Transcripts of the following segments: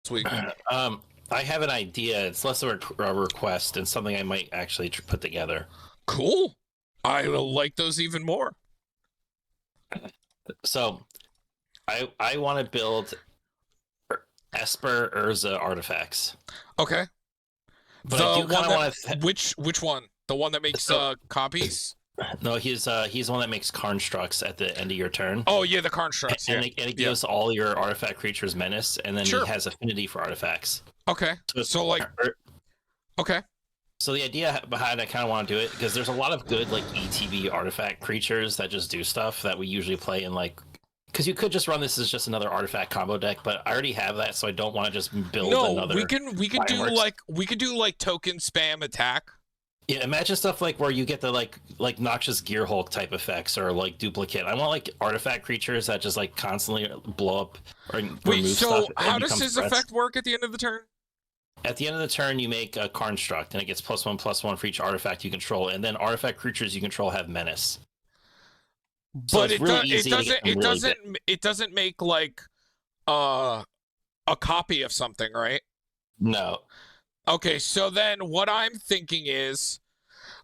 Sweet. I have an idea. It's less of a request and something I might actually put together. Cool. I like those even more. So, I want to build Esper Urza artifacts. Okay. But The I do one kind of that want to. which one? The one that makes copies? No, he's the one that makes constructs at the end of your turn. Oh yeah, the constructs. And, Yeah. it gives all your artifact creatures menace, and then Sure. he has affinity for artifacts. Okay. So like. Okay. So the idea behind I kind of want to do it because there's a lot of good like ETB artifact creatures that just do stuff that we usually play in like. Because you could just run this as just another artifact combo deck, but I already have that, so I don't want to just build another. We can do like token spam attack. Yeah, imagine stuff like where you get the like noxious gear Hulk type effects or like duplicate. I want like artifact creatures that just like constantly blow up or remove stuff. So how does his effect work at the end of the turn? At the end of the turn, you make a construct, and it gets +1/+1 for each artifact you control, and then artifact creatures you control have menace. But it doesn't make like a copy of something, right? No. Okay, so then what I'm thinking is,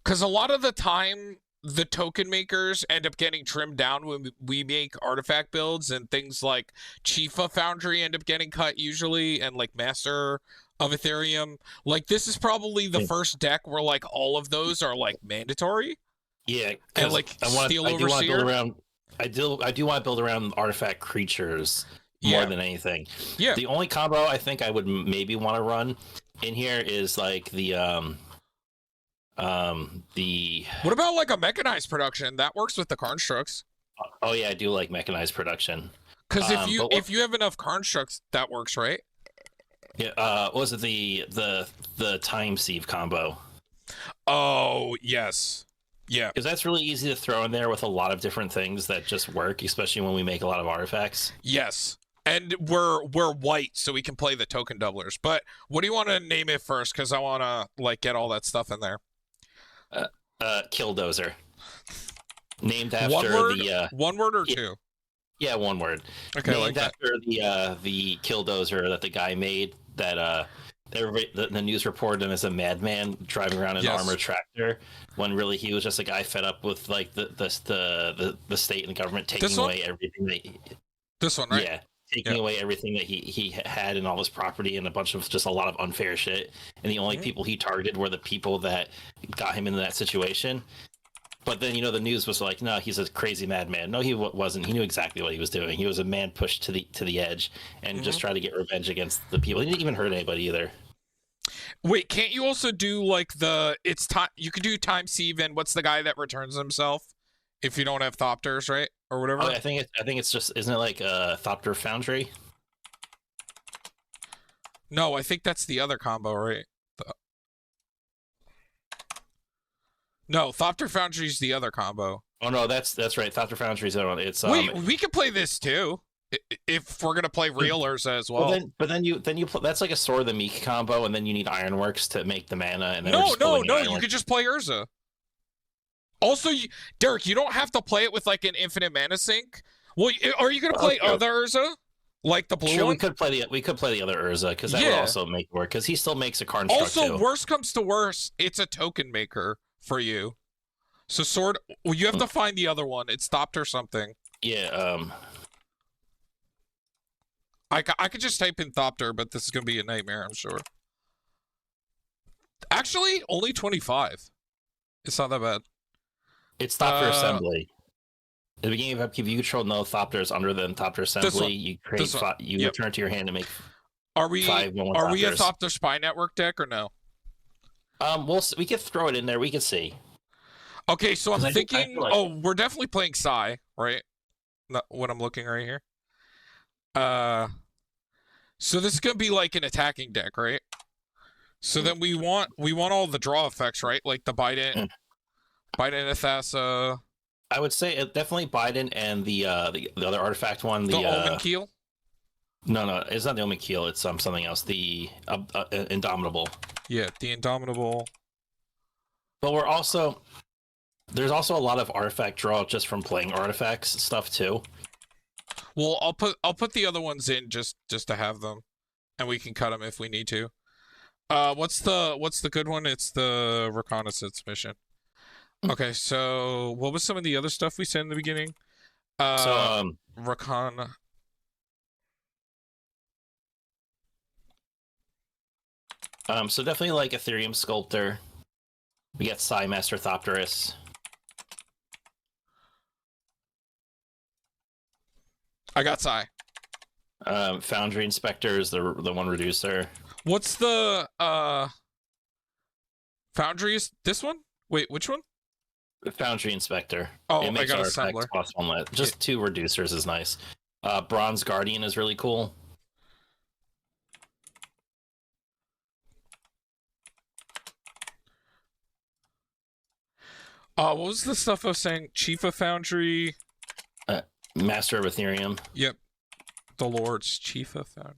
because a lot of the time the token makers end up getting trimmed down when we make artifact builds, and things like Chifa Foundry end up getting cut usually, and like Master of Ethereum. Like this is probably the first deck where like all of those are like mandatory. Yeah, and like Steel Overseer. I do want to build around artifact creatures more than anything. Yeah. The only combo I think I would maybe want to run in here is like the What about like a mechanized production that works with the constructs? Oh yeah, I do like mechanized production. Because if you have enough constructs, that works, right? Yeah. What was it the time sieve combo? Oh yes. Yeah, because that's really easy to throw in there with a lot of different things that just work, especially when we make a lot of artifacts. Yes, and we're white, so we can play the token doublers. But what do you want to name it first? Because I want to like get all that stuff in there. Killdozer, named after one word or two. Yeah, one word. Okay, named after the Killdozer that the guy made that the news reported him as a madman driving around an armored tractor, when really he was just a guy fed up with like the state and the government taking away everything. This one, right? Yeah, taking away everything that he had and all his property and a lot of unfair shit. And the only people he targeted were the people that got him into that situation. But then, the news was like, no, he's a crazy madman. No, he wasn't. He knew exactly what he was doing. He was a man pushed to the edge and just tried to get revenge against the people. He didn't even hurt anybody either. Wait, can't you also do like you could do time sieve and what's the guy that returns himself if you don't have Thopters, right? Or whatever? I think it's just, isn't it like Thopter Foundry? No, I think that's the other combo, right? No, Thopter Foundry is the other combo. Oh no, that's right. Thopter Foundry is the other one. It's wait, we could play this too if we're gonna play real Urza as well. But then you that's like a Sword of the Meek combo, and then you need Ironworks to make the mana. And then no, you could just play Urza. Also, Derek, you don't have to play it with like an infinite mana sink. Well, are you gonna play other Urza? Like the blue one? We could play the other Urza because that would also make it work. Because he still makes a construct. Also, worst comes to worst, it's a token maker for you. So you have to find the other one. It's stopped or something. Yeah. I could just type in Thopter, but this is gonna be a nightmare, I'm sure. Actually, only 25. It's not that bad. It's Thopter Assembly. At the beginning of upkeep, you control no Thopters under the Thopter Assembly. You create return to your hand to make. Are we a Thopter Spy Network deck or no? We could throw it in there. We can see. Okay, so I'm thinking. We're definitely playing Psy, right? Not what I'm looking right here. So this is gonna be like an attacking deck, right? So then we want all the draw effects, right? Like the Biden Athasa. I would say definitely Biden and the other artifact one. The Omen Keel? No, it's not the Omen Keel. It's something else. The Indomitable. Yeah, the Indomitable. But there's also a lot of artifact draw just from playing artifacts stuff too. Well, I'll put the other ones in just to have them. and we can cut him if we need to. What's the good one? It's the reconnaissance mission. Okay, so what was some of the other stuff we said in the beginning? Recon. So definitely like Ethereum Sculptor. We got Psy Master Thopterus. I got Psy. Foundry Inspector is the one reducer. What's the Foundry is this one? Wait, which one? Foundry Inspector. Oh, it makes I got a artifacts assembler. plus one less. Just 2 reducers is nice. Bronze Guardian is really cool. What was the stuff I was saying? Chief of Foundry. Master of Ethereum. Yep. The Lord's Chief of Foundry.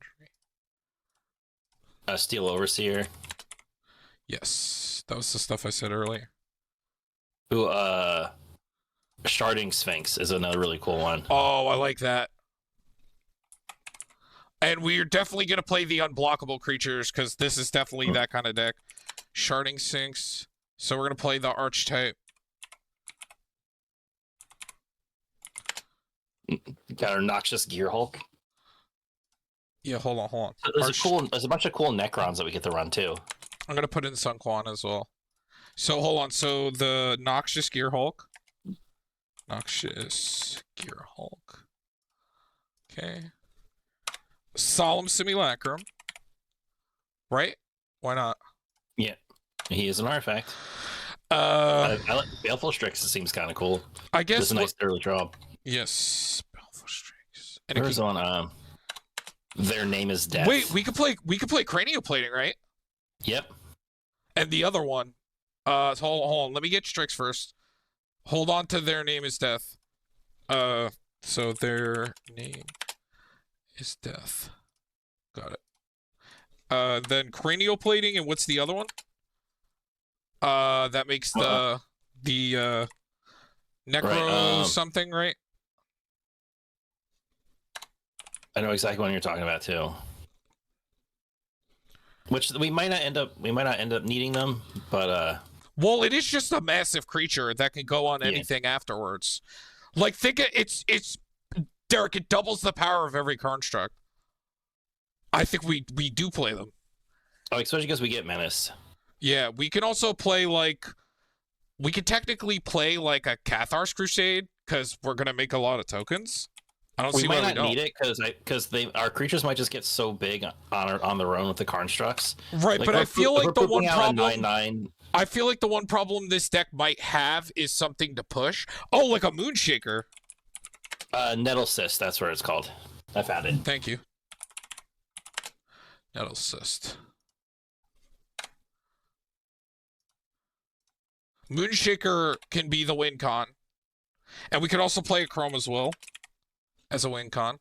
Steel Overseer. Yes, that was the stuff I said earlier. Ooh, Sharding Sphinx is another really cool one. Oh, I like that. And we're definitely going to play the unblockable creatures because this is definitely that kind of deck. Sharding Sphinx. So we're going to play the Archetype. Got our Noxious Gear Hulk. Yeah, hold on. So there's a bunch of cool Necrons that we get to run too. I'm going to put in Sun Quan as well. So hold on. So the Noxious Gear Hulk. Noxious Gear Hulk. Okay. Solemn Simulacrum. Right? Why not? Yeah. He is an artifact. I like Baleful Strix. It seems kind of cool. I guess it's a nice early draw. Yes. Baleful Strix. And there's one Their Name is Death. Wait, we could play Cranioplating, right? Yep. And the other one. Hold on. Let me get Strix first. Hold on to Their Name is Death. So Their Name is Death. Got it. Then Cranioplating, and what's the other one? That makes the Necro something, right? I know exactly what you're talking about too. Which we might not end up needing them, but well, it is just a massive creature that can go on anything afterwards. Like think it's Derek, it doubles the power of every construct. I think we do play them. Oh, especially because we get Menace. Yeah, we can also play we could technically play like a Cathar's Crusade because we're gonna make a lot of tokens. I don't see why we don't. We might not need it because our creatures might just get so big on their own with the constructs. Right, but I feel like the one problem. 9/9. I feel like the one problem this deck might have is something to push. Oh, like a Moonshaker. Nettle Cyst, that's what it's called. I found it. Thank you. Nettle Cyst. Moonshaker can be the win con. And we could also play a Chrome as well as a win con.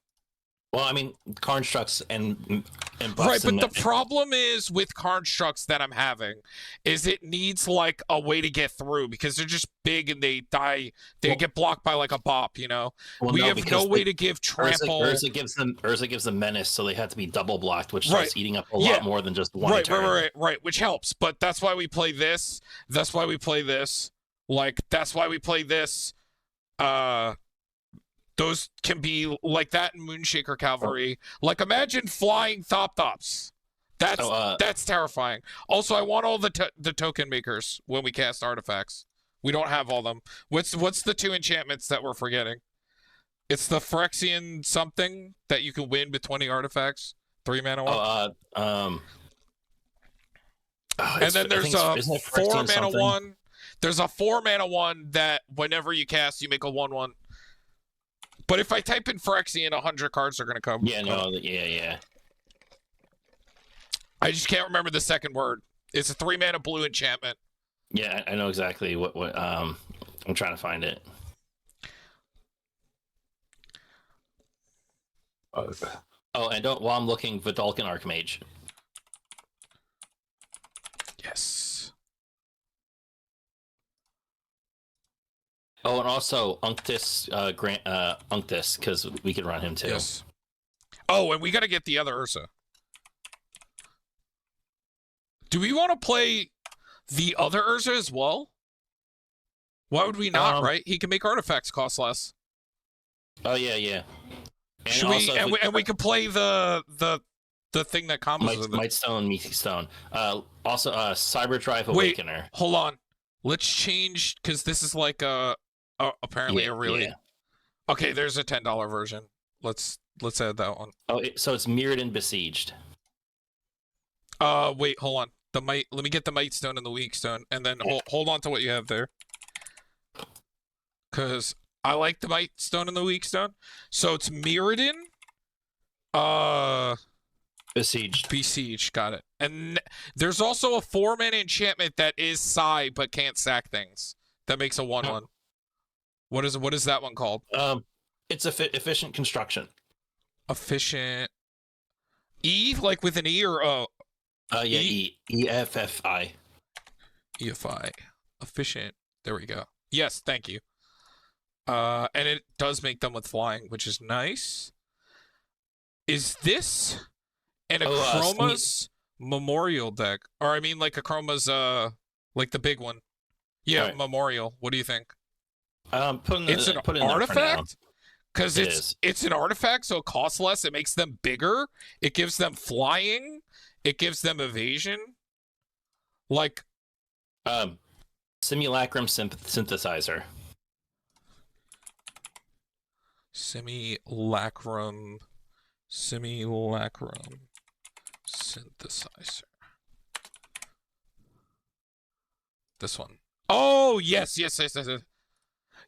Well, I mean, constructs and buffs. Right, but the problem is with constructs that I'm having is it needs like a way to get through because they're just big and they die. They get blocked by like a bop, you know. Well, we have no way to give trample. Urza gives them menace, so they have to be double blocked, which starts eating up a lot more than just one turn. Right, which helps. But that's why we play this. That's why we play this. Like that's why we play this. Those can be like that in Moonshaker Cavalry. Like imagine flying Thoptops. That's terrifying. Also, I want all the token makers when we cast artifacts. We don't have all them. What's the 2 enchantments that we're forgetting? It's the Phyrexian something that you can win with 20 artifacts. 3 mana one. And then there's a 4 mana one. There's a 4 mana one that whenever you cast, you make a 1/1. But if I type in Phyrexian, 100 cards are going to come. Yeah, no, yeah. I just can't remember the second word. It's a 3 mana blue enchantment. Yeah, I know exactly what I'm trying to find it. Oh, and while I'm looking, Vidalcan Archmage. Yes. Oh, and also Unctus, Unctus, because we can run him too. Yes. Oh, and we got to get the other Urza. Do we want to play the other Urza as well? Why would we not, right? He can make artifacts cost less. Oh yeah, yeah. And Should also, we? And we can play the thing that combos with it. Might Stone, Meaty Stone. Also, Cyber Drive Wait, Awakener. hold on. Let's change because this is like apparently a really. Yeah. Okay, there's a $10 version. Let's add that one. Oh, so it's Mirrored and Besieged. Wait, hold on. Let me get the Might Stone and the Weak Stone, and then hold on to what you have there. Because I like the Might Stone and the Weak Stone. So it's Mirrodin. Besieged. Got it. And there's also a 4-mana enchantment that is Psy but can't sack things. That makes a 1/1. What is that one called? It's efficient construction. Efficient. E, like with an E or O? Yeah, EFFI. EFI. Efficient. There we go. Yes, thank you. And it does make them with flying, which is nice. Is this an Chroma's Memorial deck? Or I mean like a Chroma's like the big one. Yeah, right. Memorial. What do you think? It's an artifact? Because it's an artifact, so it costs less. It makes them bigger. It gives them flying. It gives them evasion. Like Simulacrum Synthesizer. Simulacrum Synthesizer. This one. Oh, yes.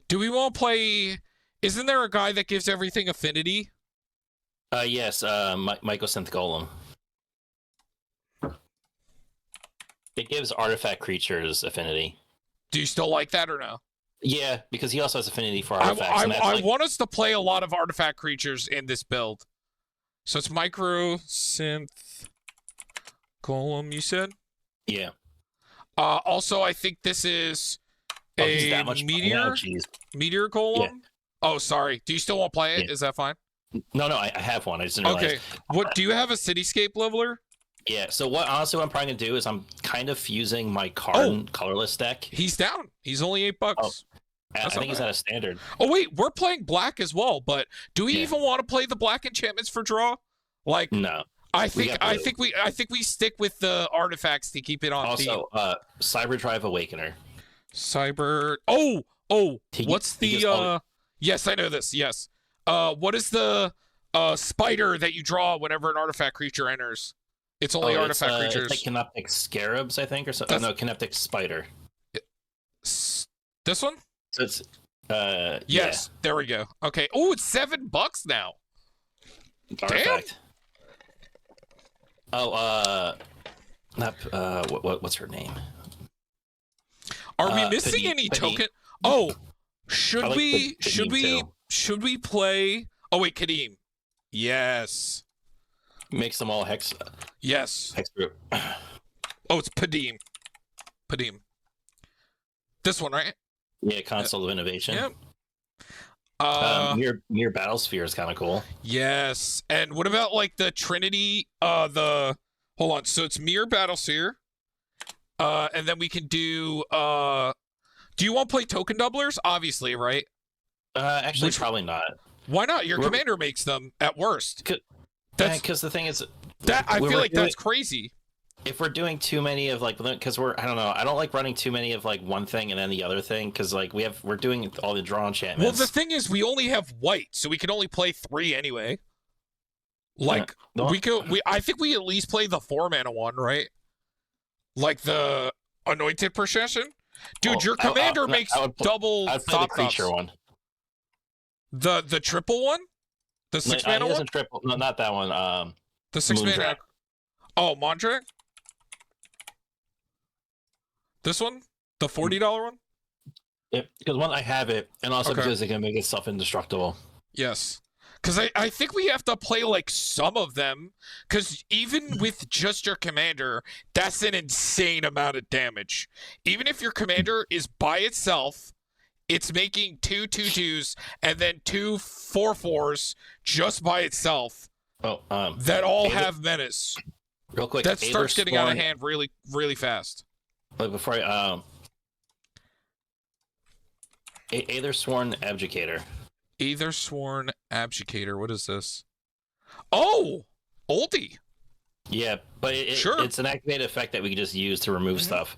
Do we want to play... Isn't there a guy that gives everything affinity? Yes, Mycosynth Golem. It gives artifact creatures affinity. Do you still like that or no? Yeah, because he also has affinity for artifacts. I want us to play a lot of artifact creatures in this build. So it's Mycosynth Golem, you said? Yeah. Also, I think this is a Meteor Golem. Yeah. Oh, sorry. Do you still want to play it? Yeah. Is that fine? No, I have one. I just didn't realize. Okay. What do you have a Cityscape leveler? Yeah. So what I'm probably gonna do is I'm kind of fusing my Karn colorless deck. He's down. He's only $8. Oh, I think he's at a standard. Oh wait, we're playing black as well. But do we even want to play the black enchantments for draw? Like no. I think we stick with the artifacts to keep it on theme. Also, Cyber Drive Awakener. What's the Yes, I know this. Yes. What is the spider that you draw whenever an artifact creature enters? It's only artifact creatures. It's like Canoptic Scarabs, I think, or something. No, Canoptic Spider. This one? So it's yes, there we go. Okay. Oh, it's $7 now. Artifact. Damn. Oh, what's her name? Are we missing any token? Oh, should we play? Oh wait, Kadeem. Yes. Makes them all hex. Yes. Hex group. Oh, it's Padeem. This one, right? Yeah, Console of Innovation. Yep. Mere Battlesphere is kind of cool. Yes. And what about like the Trinity? Hold on. So it's Mere Battlesphere. And then we can do. Do you want to play token doublers? Obviously, right? Actually, probably not. Why not? Your commander makes them at worst. Because the thing is, I feel like that's crazy. If we're doing too many of because I don't know, I don't like running too many of one thing and then the other thing because we're doing all the draw enchantments. Well, the thing is, we only have white, so we can only play 3 anyway. I think we at least play the 4-mana one, right? Like the Anointed Procession. Dude, your commander makes double. I'd play the creature one. The triple one. The 6-mana one. Triple. No, not that one. The 6-mana. Oh, Mondrak? This one? The $40 one? Yeah, because one, I have it, and also because it can make itself indestructible. Yes. Because I think we have to play some of them, because even with just your commander, that's an insane amount of damage. Even if your commander is by itself, it's making 2 2/2s and then 2 4/4s just by itself. Oh, that all have menace. Real quick, That Aether starts getting out of Sworn. hand really, really fast. But before Aether Sworn Abjugator. Either Sworn Abjugator. What is this? Oh! Oldie. Yeah, but Sure. it's an activated effect that we can just use to remove stuff.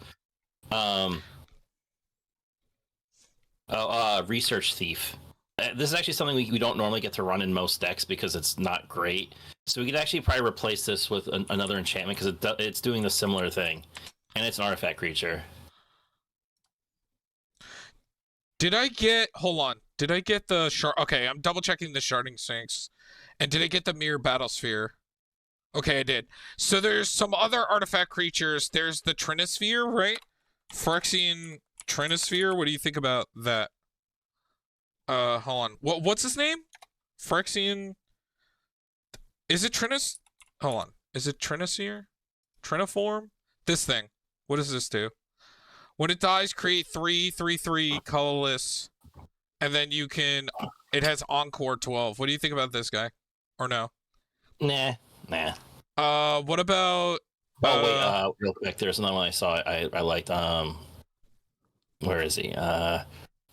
Research Thief. This is actually something we don't normally get to run in most decks because it's not great. So we could actually probably replace this with another enchantment because it's doing the similar thing, and it's an artifact creature. Did I get... Hold on. Did I get the shard... Okay, I'm double checking the Sharding Sphinx. And did I get the Mirror Battlesphere? Okay, I did. So there's some other artifact creatures. There's the Trinisphere, right? Phyrexian Trinisphere. What do you think about that? Hold on. What's his name? Phyrexian... Is it Trinis? Hold on. Is it Trinisphere? Triniform? This thing. What does this do? When it dies, create 3/3/3 colorless. And then you can... It has Encore 12. What do you think about this guy? Or no? Nah. What about... Oh, wait, real quick, there's another one I saw I liked. Where is he?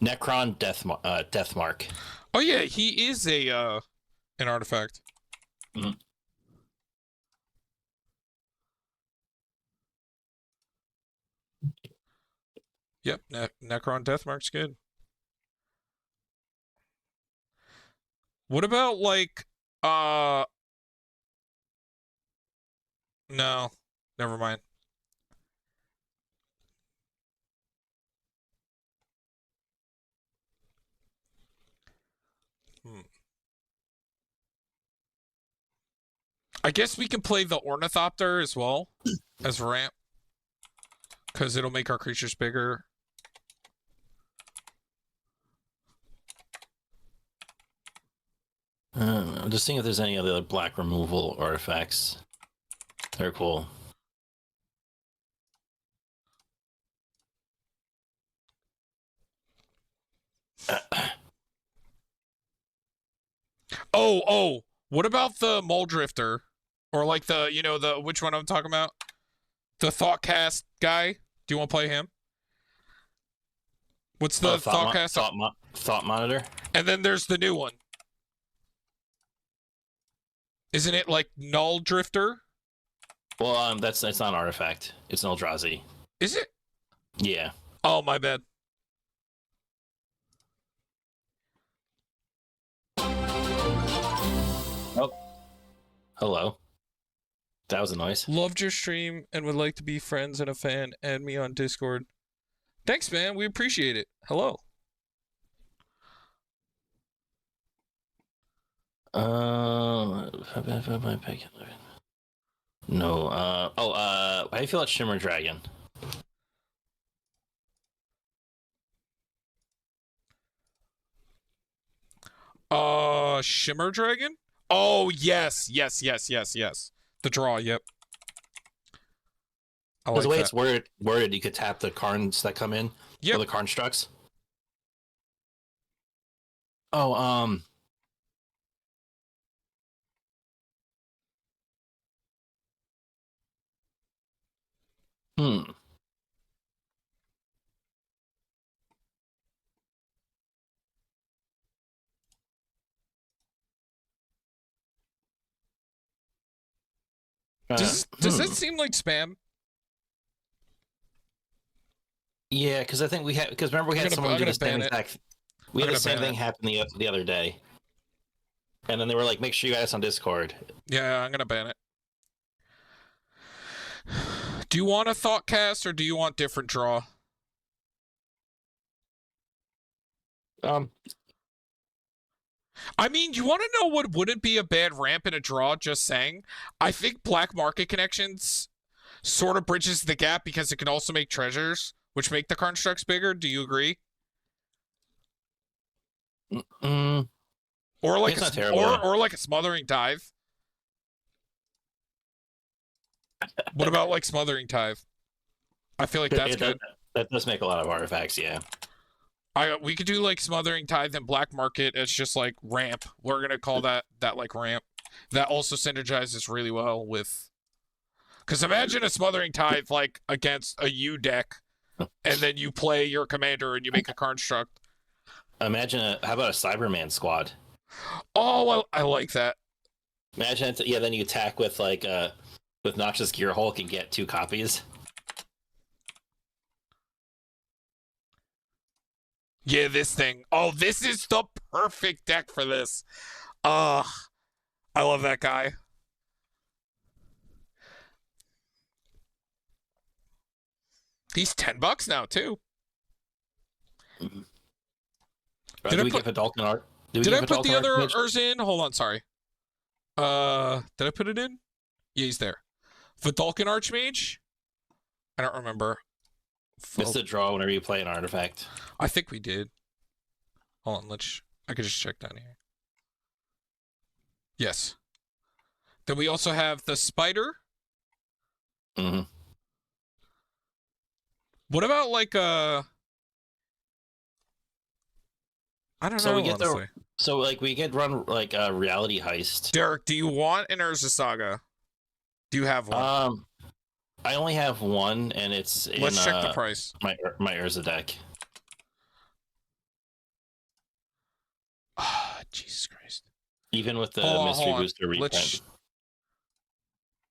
Necron Deathmark. Oh, yeah, he is an artifact. Mm-hmm. Yep, Necron Deathmark's good. What about, like, no, never mind. I guess we can play the Ornithopter as well as ramp. Because it'll make our creatures bigger. I'm just seeing if there's any other black removal artifacts. They're cool. Oh, what about the Muldrifter? Or like the, which one I'm talking about? The Thoughtcast guy? Do you want to play him? What's the Thoughtcast? Thought Monitor? And then there's the new one. Isn't it like Null Drifter? Well, that's not an artifact. It's an Eldrazi. Is it? Yeah. Oh, my bad. Oh. Hello. That was a noise. Loved your stream and would like to be friends and a fan. Add me on Discord. Thanks, man. We appreciate it. Hello. No. How do you feel about Shimmer Dragon? Shimmer Dragon? Oh, yes. The draw, yep. Because the way it's worded, you could tap the cards that come in. Yep. Or the constructs. Oh, Does that seem like spam? Yeah, because I think we had remember we had someone do the same exact. We had the same thing happen the other day, and then they were like, "Make sure you guys on Discord." Yeah, I'm gonna ban it. Do you want a Thoughtcast or do you want different draw? I mean, you want to know what wouldn't be a bad ramp in a draw? Just saying. I think Black Market Connections sort of bridges the gap because it can also make treasures, which make the constructs bigger. Do you agree? Or like or like a Smothering Tithe. What about like Smothering Tithe? I feel like that's good. That does make a lot of artifacts, yeah. We could do like Smothering Tithe and Black Market as just like ramp. We're gonna call that like ramp. That also synergizes really well with Because imagine a Smothering Tithe like against a U deck, and then you play your commander and you make a construct. Imagine how about a Cyberman squad? Oh, well, I like that. Imagine yeah, then you attack with like with Noxious Gear Hulk and get 2 copies. Yeah, this thing. Oh, this is the perfect deck for this. I love that guy. He's $10 now too. Mm-hmm. Did Do I we put? get Vidalcan art? Do we Did get I put the Vidalcan other Archmage? Urza in? Hold on, sorry. Did I put it in? Yeah, he's there. Vidalcan Archmage? I don't remember. It's the draw whenever you play an artifact. I think we did. Hold on, I could just check down here. Yes. Then we also have the Spider. Mm-hmm. What about like I don't know, we get honestly. so like we get run like a reality heist. Derek, do you want an Urza Saga? Do you have one? I only have one, and it's in Let's check the price. my Urza deck. Ah, Jesus Christ. Even with the mystery hold on. booster reprint.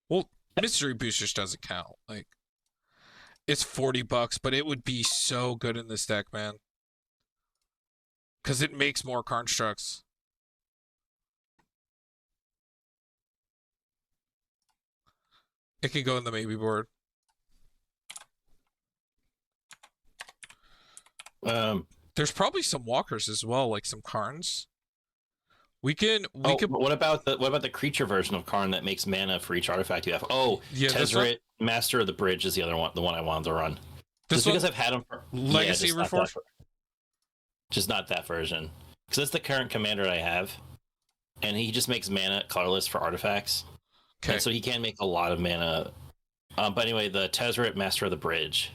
Well, mystery boosters doesn't count. Like, it's $40, but it would be so good in this deck, man. Because it makes more constructs. It can go in the maybe board. There's probably some walkers as well, like some Karns. We could. What about the creature version of Karn that makes mana for each artifact you have? Oh, yeah, Tezzeret, Master of the Bridge is the other one, the one I wanted to run. Just because I've had them for Legacy Reforged? Just not that version. Because that's the current commander I have, and he just makes mana colorless for artifacts. Okay. And so he can make a lot of mana. But anyway, the Tezzeret, Master of the Bridge,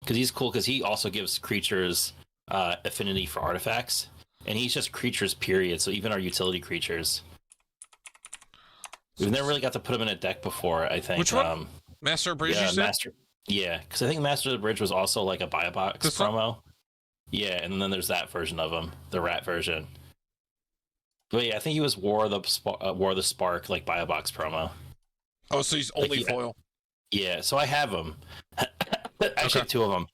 because he's cool because he also gives creatures affinity for artifacts. And he's just creatures, period. So even our utility creatures. We've never really got to put him in a deck before, I think. Which one? Master of Bridge, yeah, you said? Yeah, because I think Master of the Bridge was also like a buy a box promo. Yeah, and then there's that version of him, the rat version. But yeah, I think he was War of the Spark, like buy a box promo. Oh, so he's only foil. Yeah, so I have him. Actually, 2 of them.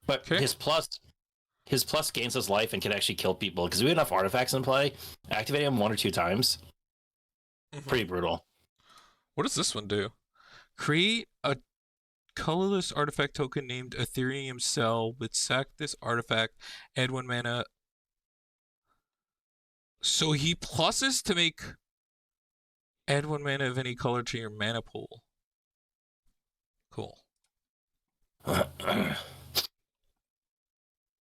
But his plus gains us life and can actually kill people because we have enough artifacts in play. Activating them 1 or 2 times, pretty brutal. What does this one do? Create a colorless artifact token named Ethereum Cell with sack this artifact, add 1 mana. So he pluses to make add 1 mana of any color to your mana pool. Cool.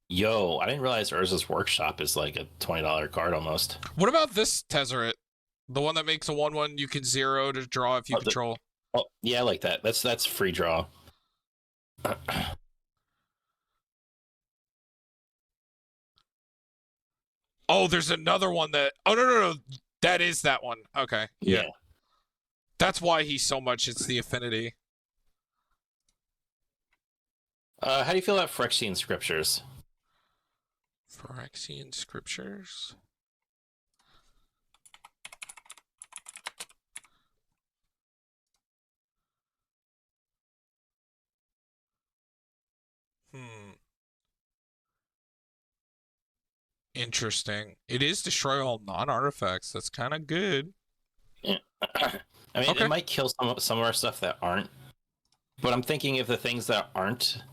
Yo, I didn't realize Urza's Workshop is like a $20 card almost. What about this Tezzeret? The one that makes a 1/1 you can 0 to draw if you control. Yeah, I like that. That's free draw. Oh, there's another one that. Oh no, that is that one. Okay, yeah. That's why he's so much. It's the affinity. How do you feel about Phyrexian Scriptures? Phyrexian Scriptures. Interesting. It is destroy all non-artifacts. That's kind of good. Yeah. I mean, it might kill some of our stuff that aren't. But I'm thinking if the things that aren't,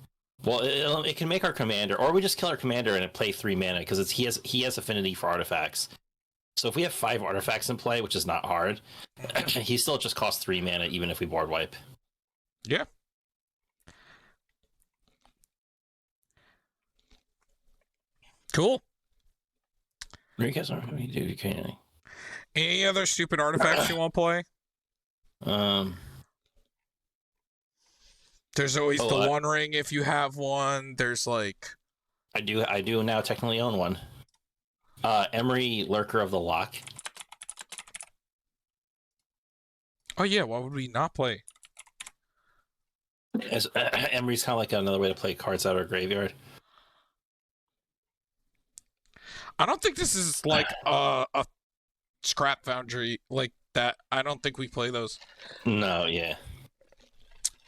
well, it can make our commander, or we just kill our commander and play 3 mana because he has affinity for artifacts. So if we have 5 artifacts in play, which is not hard, he still just costs 3 mana even if we board wipe. Yeah. Cool. Any other stupid artifacts you want to play? There's always the One Ring if you have one. There's like I do now technically own one. Emery, Lurker of the Lock. Oh yeah, why would we not play? As Emery's kind of like another way to play cards out of a graveyard. I don't think this is like a scrap foundry like that. I don't think we play those. No, yeah.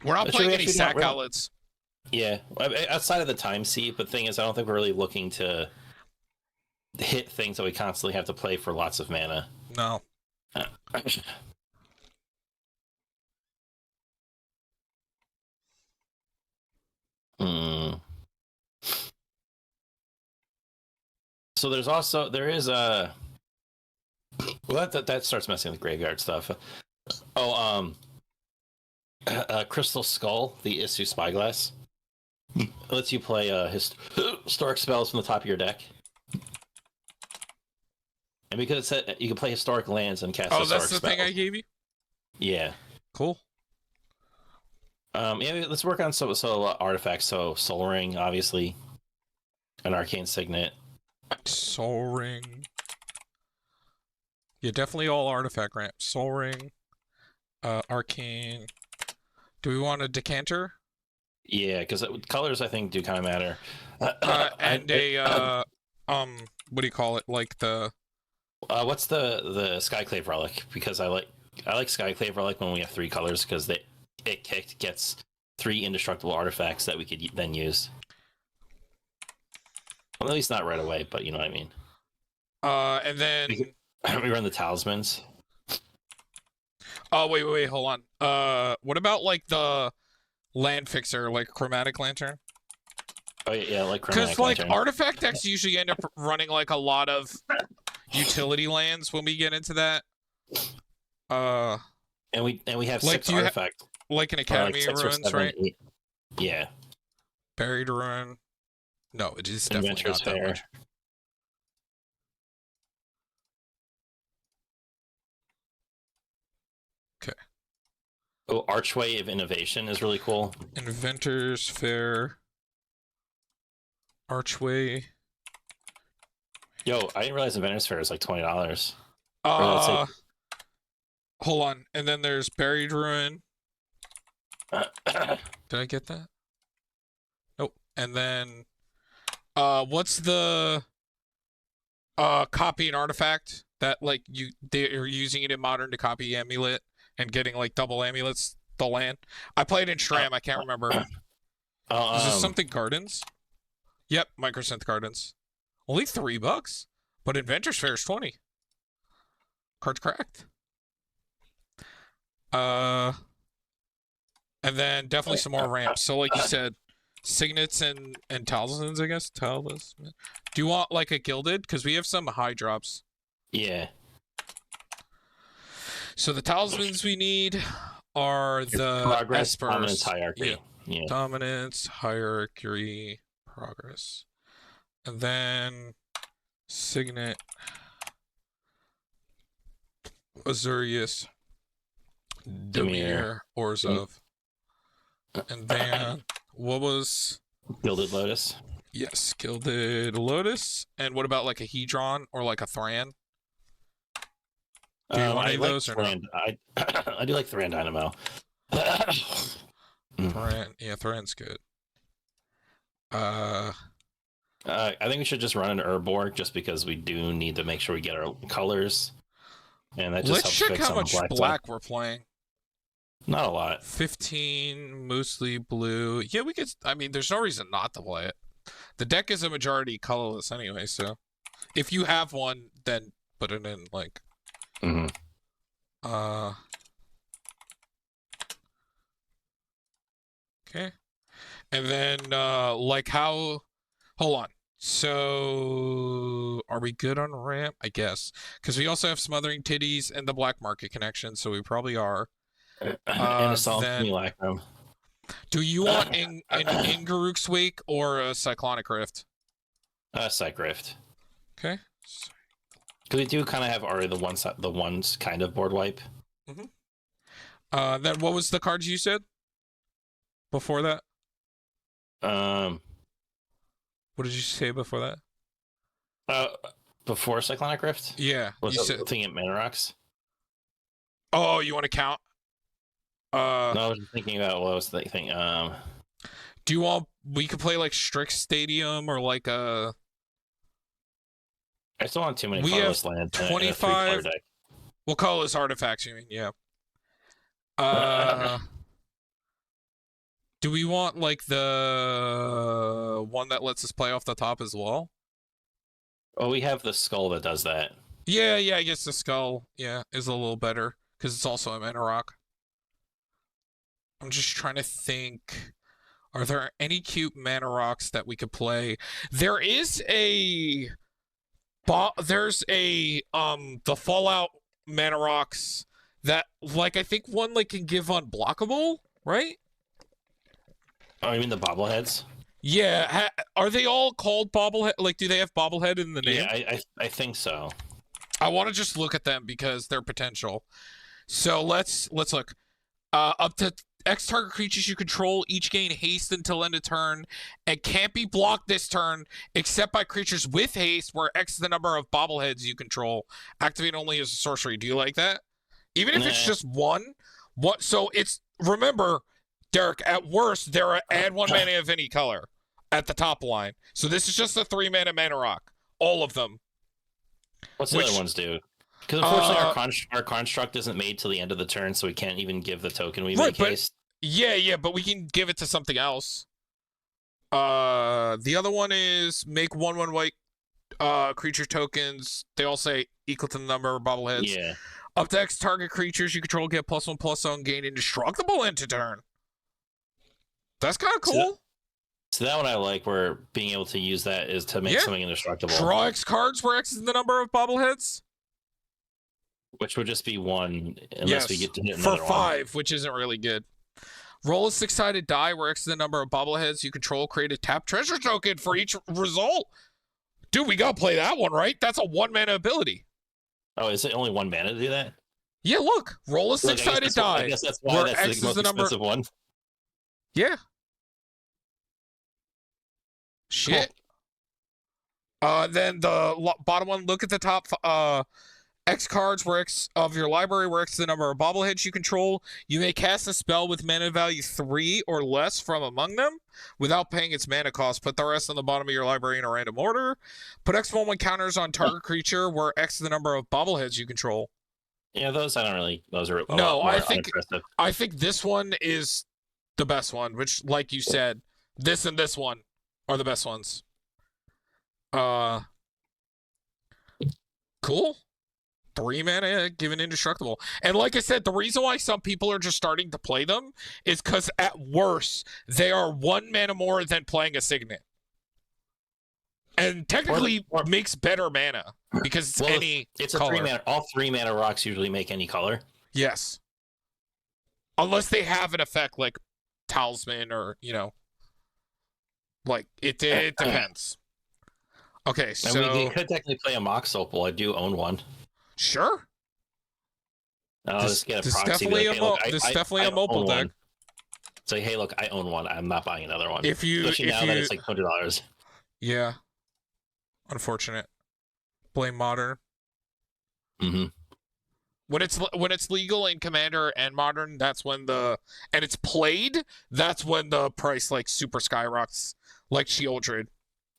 We're not Should playing we any actually not sack really? outlets. Yeah, outside of the time seat, but thing is, I don't think we're really looking to hit things that we constantly have to play for lots of mana. No. Hmm. So there is a well that starts messing with graveyard stuff. Oh, Crystal Skull, the Issue Spyglass, lets you play historic spells from the top of your deck. And because it said you can play historic lands and cast Oh, that's historic the thing I spells. gave you. Yeah. Cool. Yeah, let's work on artifacts. So Soul Ring, obviously, an Arcane Signet. Soul Ring. Yeah, definitely all artifact ramp. Soul Ring, Arcane. Do we want a decanter? Yeah, because colors I think do kind of matter. And what do you call it? Like the What's the Skyclave Relic? Because I like Skyclave Relic when we have 3 colors because it gets 3 indestructible artifacts that we could then use. Well, at least not right away, but you know what I mean. and then We run the talismans. oh wait, hold on. What about like the land fixer, like chromatic lantern? Oh yeah, like Because Chromatic like Lantern. artifact decks usually end up running like a lot of utility lands when we get into that. Uh, And we have like 6 do you artifacts, like an or like Academy of 6 or Ruins, 7, right? 8. Yeah, Buried Ruin. No, it is definitely Adventurous not that Fair. much. Okay. Oh, Archway of Innovation is really cool. Inventors Fair. Archway. Yo, I didn't realize Inventors Fair is like $20. Or let's say, Uh, hold on. And then there's Buried Ruin. Did I get that? Nope. And then, what's the copy and artifact that like they're using it in modern to copy amulet and getting like double amulets? The land. I played in Shram. I can't remember. Is this oh, something Gardens? Yep, Microsynth Gardens. Only $3, but Inventors Fair is 20. Card's cracked. Uh, and then definitely some more ramps. So like you said, signets and talismans, I guess. Talisman. Do you want like a gilded? Because we have some high drops. yeah. So the talismans we need are the Progress, Dominance, espers. Yeah. Hierarchy. Yeah. Dominance, hierarchy, progress. And then signet, Azurius, Dimir. Demir, Orzov. And then what was Gilded Lotus. yes, Gilded Lotus. And what about like a Hedron or like a Thran? Do you want any I of like those or no? Thran. I do like Thran Dynamo. Thran, yeah, Thran's good. I think we should just run an Urborg just because we do need to make sure we get our colors, and that just Let's helps check fix how on the much black side. black we're playing. Not a lot. 15, mostly blue. Yeah, we could. I mean, there's no reason not to play it. The deck is a majority colorless anyway, so if you have one, then put it in. Like, Mm-hmm. okay. And then, like, how? Hold on. So, are we good on ramp? I guess, because we also have Smothering Titties and the Black Market connection, so we probably are. And a Solemn Then, Simulacrum. do you want an Ingaruk's Wake or a Cyclonic Rift? Psych Rift. Okay. Because we do kind of have already the ones kind of board wipe. Then what was the cards you said before that? Um. What did you say before that? Uh. Before Cyclonic Rift. Yeah, Was you said. looking at Mana Rocks. Oh, you want to count? Uh, No, I was just thinking about what I was thinking. do you want? We could play like Strict Stadium or like a. I still want too many We have colorless lands in a 3-color 25. deck. We'll call this artifacts. You mean? Yeah. Uh, do we want like the one that lets us play off the top as well? Oh, we have the skull that does that. Yeah, yeah. I guess the skull, yeah, is a little better because it's also a mana rock. I'm just trying to think. Are there any cute mana rocks that we could play? There is a there's a the Fallout mana rocks that like I think one like can give unblockable, right? Oh, you mean the bobbleheads? Yeah, are they all called bobblehead? Like, do they have bobblehead in the name? Yeah, I think so. I want to just look at them because they're potential. So let's look. Up to X target creatures you control each gain haste until end of turn and can't be blocked this turn except by creatures with haste where X is the number of bobbleheads you control. Activate only as a sorcery. Do you like that? Even if it's just one? What? So it's, remember, Derek, at worst, they're add 1 mana of any color at the top line. So this is just a 3 mana rock. All of them. What's the other ones do? Because unfortunately, our construct isn't made till the end of the turn, so we can't even give the token we make haste. Yeah, but we can give it to something else. The other one is make 1/1 white creature tokens. They all say equal to the number of bobbleheads. Yeah. Up to X target creatures you control get +1/+1 gain indestructible end to turn. That's kind of cool. So that one I like, where being able to use that is to make something indestructible. Draw X cards where X is the number of bobbleheads. Which would just be one, unless we get to hit for another 5, one. which isn't really good. Roll a 6-sided die where X is the number of bobbleheads you control. Create a tap treasure token for each result. Dude, we gotta play that one, right? That's a 1 mana ability. Oh, is it only 1 mana to do that? Yeah, look. Roll a 6-sided die. I guess that's why that's X the most expensive one. Yeah. Shit. Cool. Then the bottom one, look at the top X cards where X of your library where X is the number of bobbleheads you control. You may cast a spell with mana value 3 or less from among them without paying its mana cost. Put the rest on the bottom of your library in a random order. Put X1 counters on target creature where X is the number of bobbleheads you control. Yeah, those I don't really. Those are no. I think this one is the best one. Which, like you said, this and this one are the best ones. Cool. 3 mana, given indestructible. And like I said, the reason why some people are just starting to play them is because at worst, they are 1 mana more than playing a Signet. And technically makes better mana because it's it's color. A 3 mana. All 3 mana rocks usually make any color. Yes. Unless they have an effect like Talisman or, like it depends. Okay, so we could technically play a Mox Opal. I do own one. Sure. I'll just get a proxy. This definitely a mobile deck. Say, hey, look, I own one. I'm not buying another one. Especially now that it's like $100. Yeah. Unfortunate. Blame Modern. Mm-hmm. When it's legal in Commander and Modern, that's when and it's played, that's when the price like super skyrockets, like Shieldred.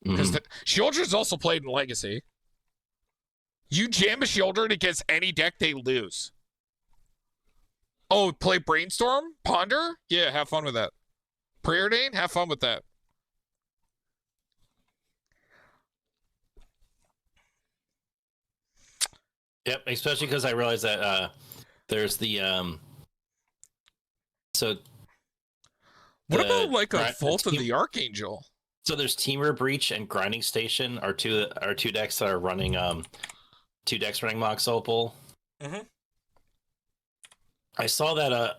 Because Shieldred is also played in Legacy. You jam a Shieldred against any deck, they lose. Oh, play Brainstorm? Ponder? Yeah, have fun with that. Preordain? Have fun with that. Yep, especially because I realized that there's the what about like a Vault of the Archangel? So there's Teamer Breach and Grinding Station are two decks that are running 2 decks running Mox Opal. Mm-hmm. I saw that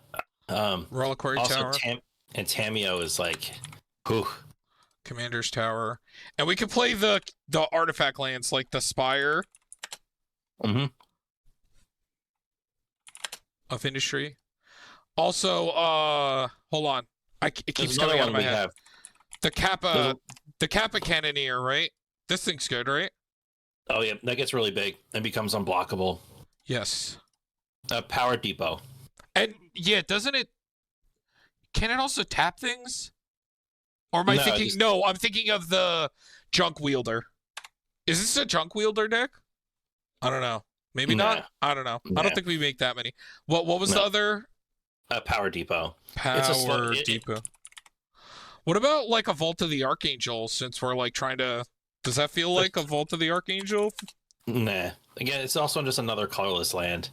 Reliquary Tower and Tameo is like, whew. Commander's Tower, and we could play the artifact lands like the Spire. Of Industry. Also, hold on. It keeps coming out of my head. The Kappa Cannoneer, right? This thing's good, right? Oh yeah, that gets really big and becomes unblockable. Yes. Power Depot. And yeah, doesn't it can it also tap things? Or am I No, thinking? just- No, I'm thinking of the junk wielder. Is this a junk wielder deck? I don't know. Maybe Nah, not. I don't know. I don't nah, think we make that many. What was the no. other? Power Depot. It's a slow. Power Depot. What about like a Vault of the Archangel? Since we're like trying to, does that feel like a Vault of the Archangel? Nah. Again, it's also just another colorless land,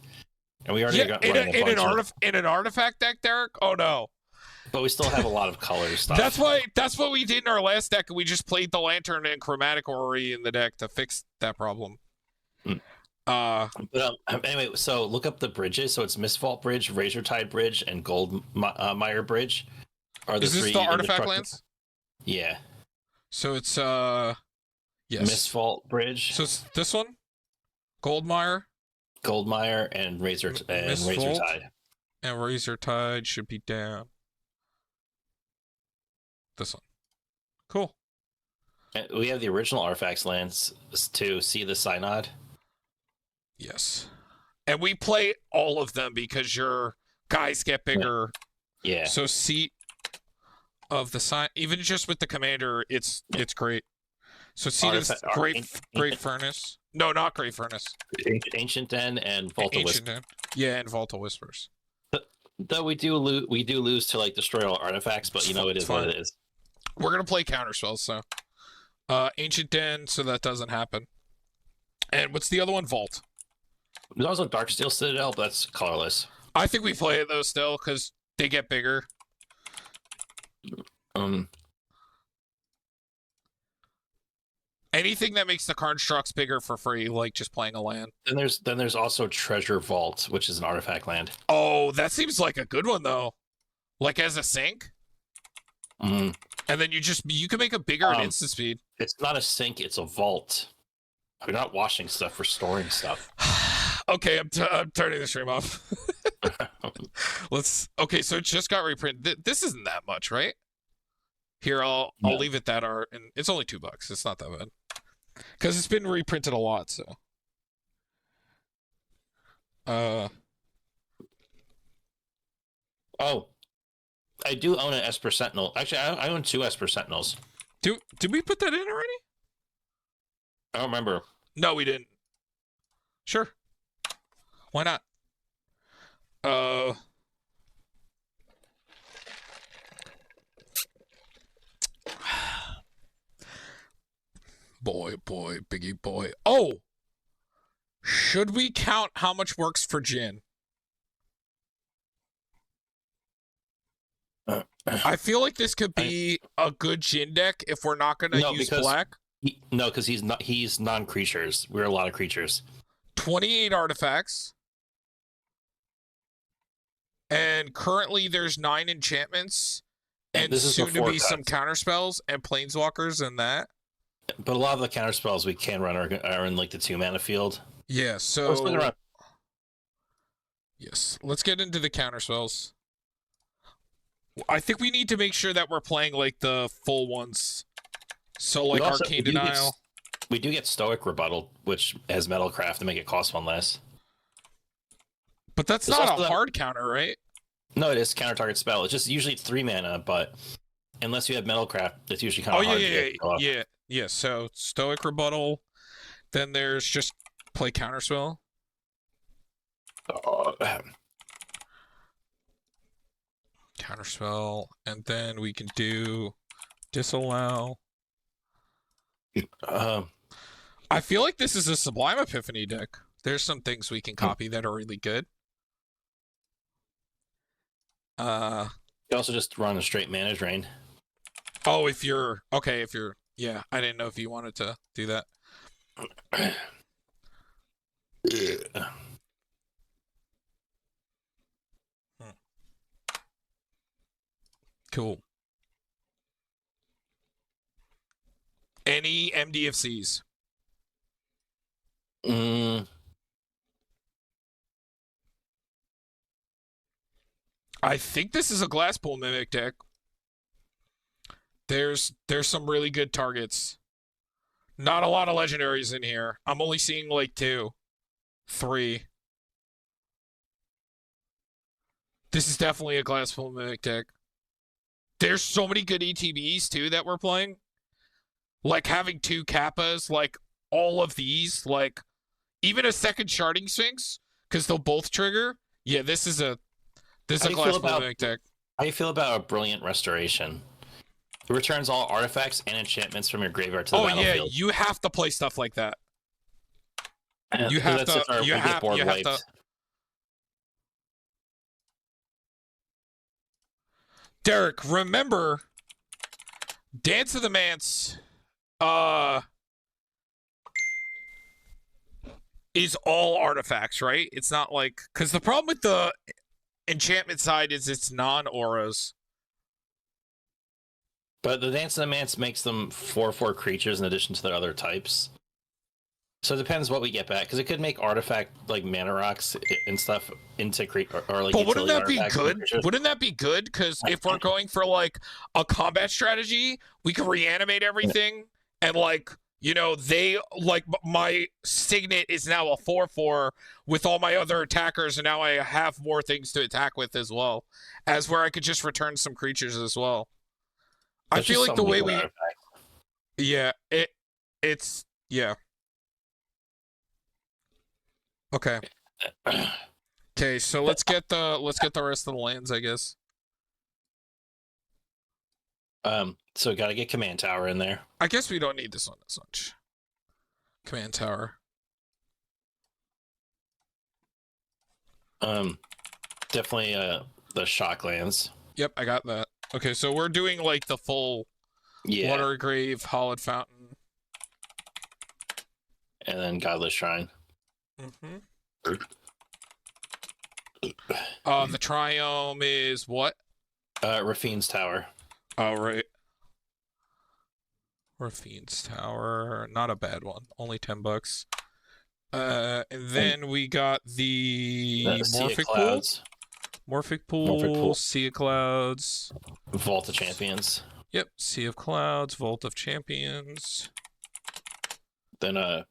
and we already Yeah, got in, running a bunch of. in an artifact deck, Derek. Oh no, But we still have a lot of color stuff. that's what we did in our last deck. We just played the Lantern and Chromatic Orrery in the deck to fix that problem. Mm. But anyway, so look up the bridges. So it's Mistvault Bridge, Razor Tide Bridge, and Goldmire Bridge. Are the Is this three the artifact indestructible- lands? Yeah. So it's yes. Mistvault Bridge, So it's this one, Goldmire Goldmire, and Razor Mistvault. Tide. and Razor Tide should be down. This one, cool. And we have the original artifacts lands to see the Synod. Yes, and we play all of them because your guys get bigger. Yeah. So seat of the sign, even just with the commander, it's great. So seat of great furnace. No, not great furnace. Ancient Den and Vault of Ancient Whispers. Yeah, and Vault of Whispers. Though we do lose to like destroy all artifacts, but you know it is what it is. We're gonna play counterspells, so Ancient Den, so that doesn't happen. And what's the other one? Vault. There's also Darksteel Citadel, but that's colorless. I think we play it though still because they get bigger. Anything that makes the constructs bigger for free, like just playing a land. Then there's also Treasure Vault, which is an artifact land. Oh, that seems like a good one though. Like as a sink, Mm. and then you can make it bigger at instant speed. It's not a sink; it's a vault. We're not washing stuff; we're storing stuff. Okay, I'm turning the stream off. Okay, so it just got reprinted. This isn't that much, right? Here, I'll leave it that art, and it's only $2. It's not that bad because it's been reprinted a lot. So, Oh, I do own an Esper Sentinel. Actually, I own 2 Esper Sentinels. did we put that in already? I don't remember. No, we didn't. Sure, why not? Boy, biggie boy. Oh, should we count how much works for Jin? I feel like this could be a good Jin deck if we're not going to use black. No, because he's non-creatures. We're a lot of creatures. 28 artifacts. And currently there's 9 enchantments. And soon to be some counterspells and planeswalkers and that. But a lot of the counterspells we can run are in like the 2-mana field. Yeah, so yes, let's get into the counterspells. I think we need to make sure that we're playing like the full ones. So like Arcane Denial. We do get Stoic Rebuttal, which has Metalcraft to make it cost 1 less. But that's not a hard counter, right? No, it is counter target spell. It's just usually 3 mana, but unless you have Metalcraft, it's usually kind of hard to get. Yeah. So Stoic Rebuttal. Then there's just play counterspell. Counterspell, and then we can do Disallow. I feel like this is a Sublime Epiphany deck. There's some things we can copy that are really good. You also just run a straight mana drain. Oh, if you're yeah, I didn't know if you wanted to do that. Cool. Any MDFCs? I think this is a Glasspool Mimic deck. There's some really good targets. Not a lot of legendaries in here. I'm only seeing like 2, 3. This is definitely a Glasspool Mimic deck. There's so many good ETBs too that we're playing. Like having 2 Kappas, like all of these, like even a second Sharding Sphinx, because they'll both trigger. Yeah, this is How a do you feel glass about moving deck. how do you feel about a brilliant restoration? It returns all artifacts and enchantments from your graveyard to the Oh yeah, battlefield. you have to play stuff like that. You Because have that's to. if we get board You have to. wiped. Derek, remember, Dance of the Manse, uh, is all artifacts, right? It's not like because the problem with the enchantment side is it's non-auras. But the Dance of the Manse makes them 4/4 creatures in addition to their other types. So it depends what we get back, because it could make artifact like mana rocks and stuff into or like But wouldn't utility that be artifacts. good? Wouldn't that be good? Because if we're going for like a combat strategy, we can reanimate everything and like they like my signet is now a 4/4 with all my other attackers, and now I have more things to attack with as well, as where I could just return some creatures as well. I There's feel just like some the way weird we, artifacts. yeah, it's yeah. Okay. Okay, so let's get the rest of the lands, I guess. So got to get command tower in there. I guess we don't need this one as much. Command tower. Definitely the shock lands. Yep, I got that. Okay, so we're doing like the full Water Grave, Hollowed Fountain. And then Godless Shrine. Mm-hmm. The Triome is what? Rafine's Tower. Oh, right. Rafine's Tower. Not a bad one. Only $10. And then we got the Morphic Pool. Morphic Pool, Sea of Clouds. Vault of Champions. Yep, Sea of Clouds, Vault of Champions. Then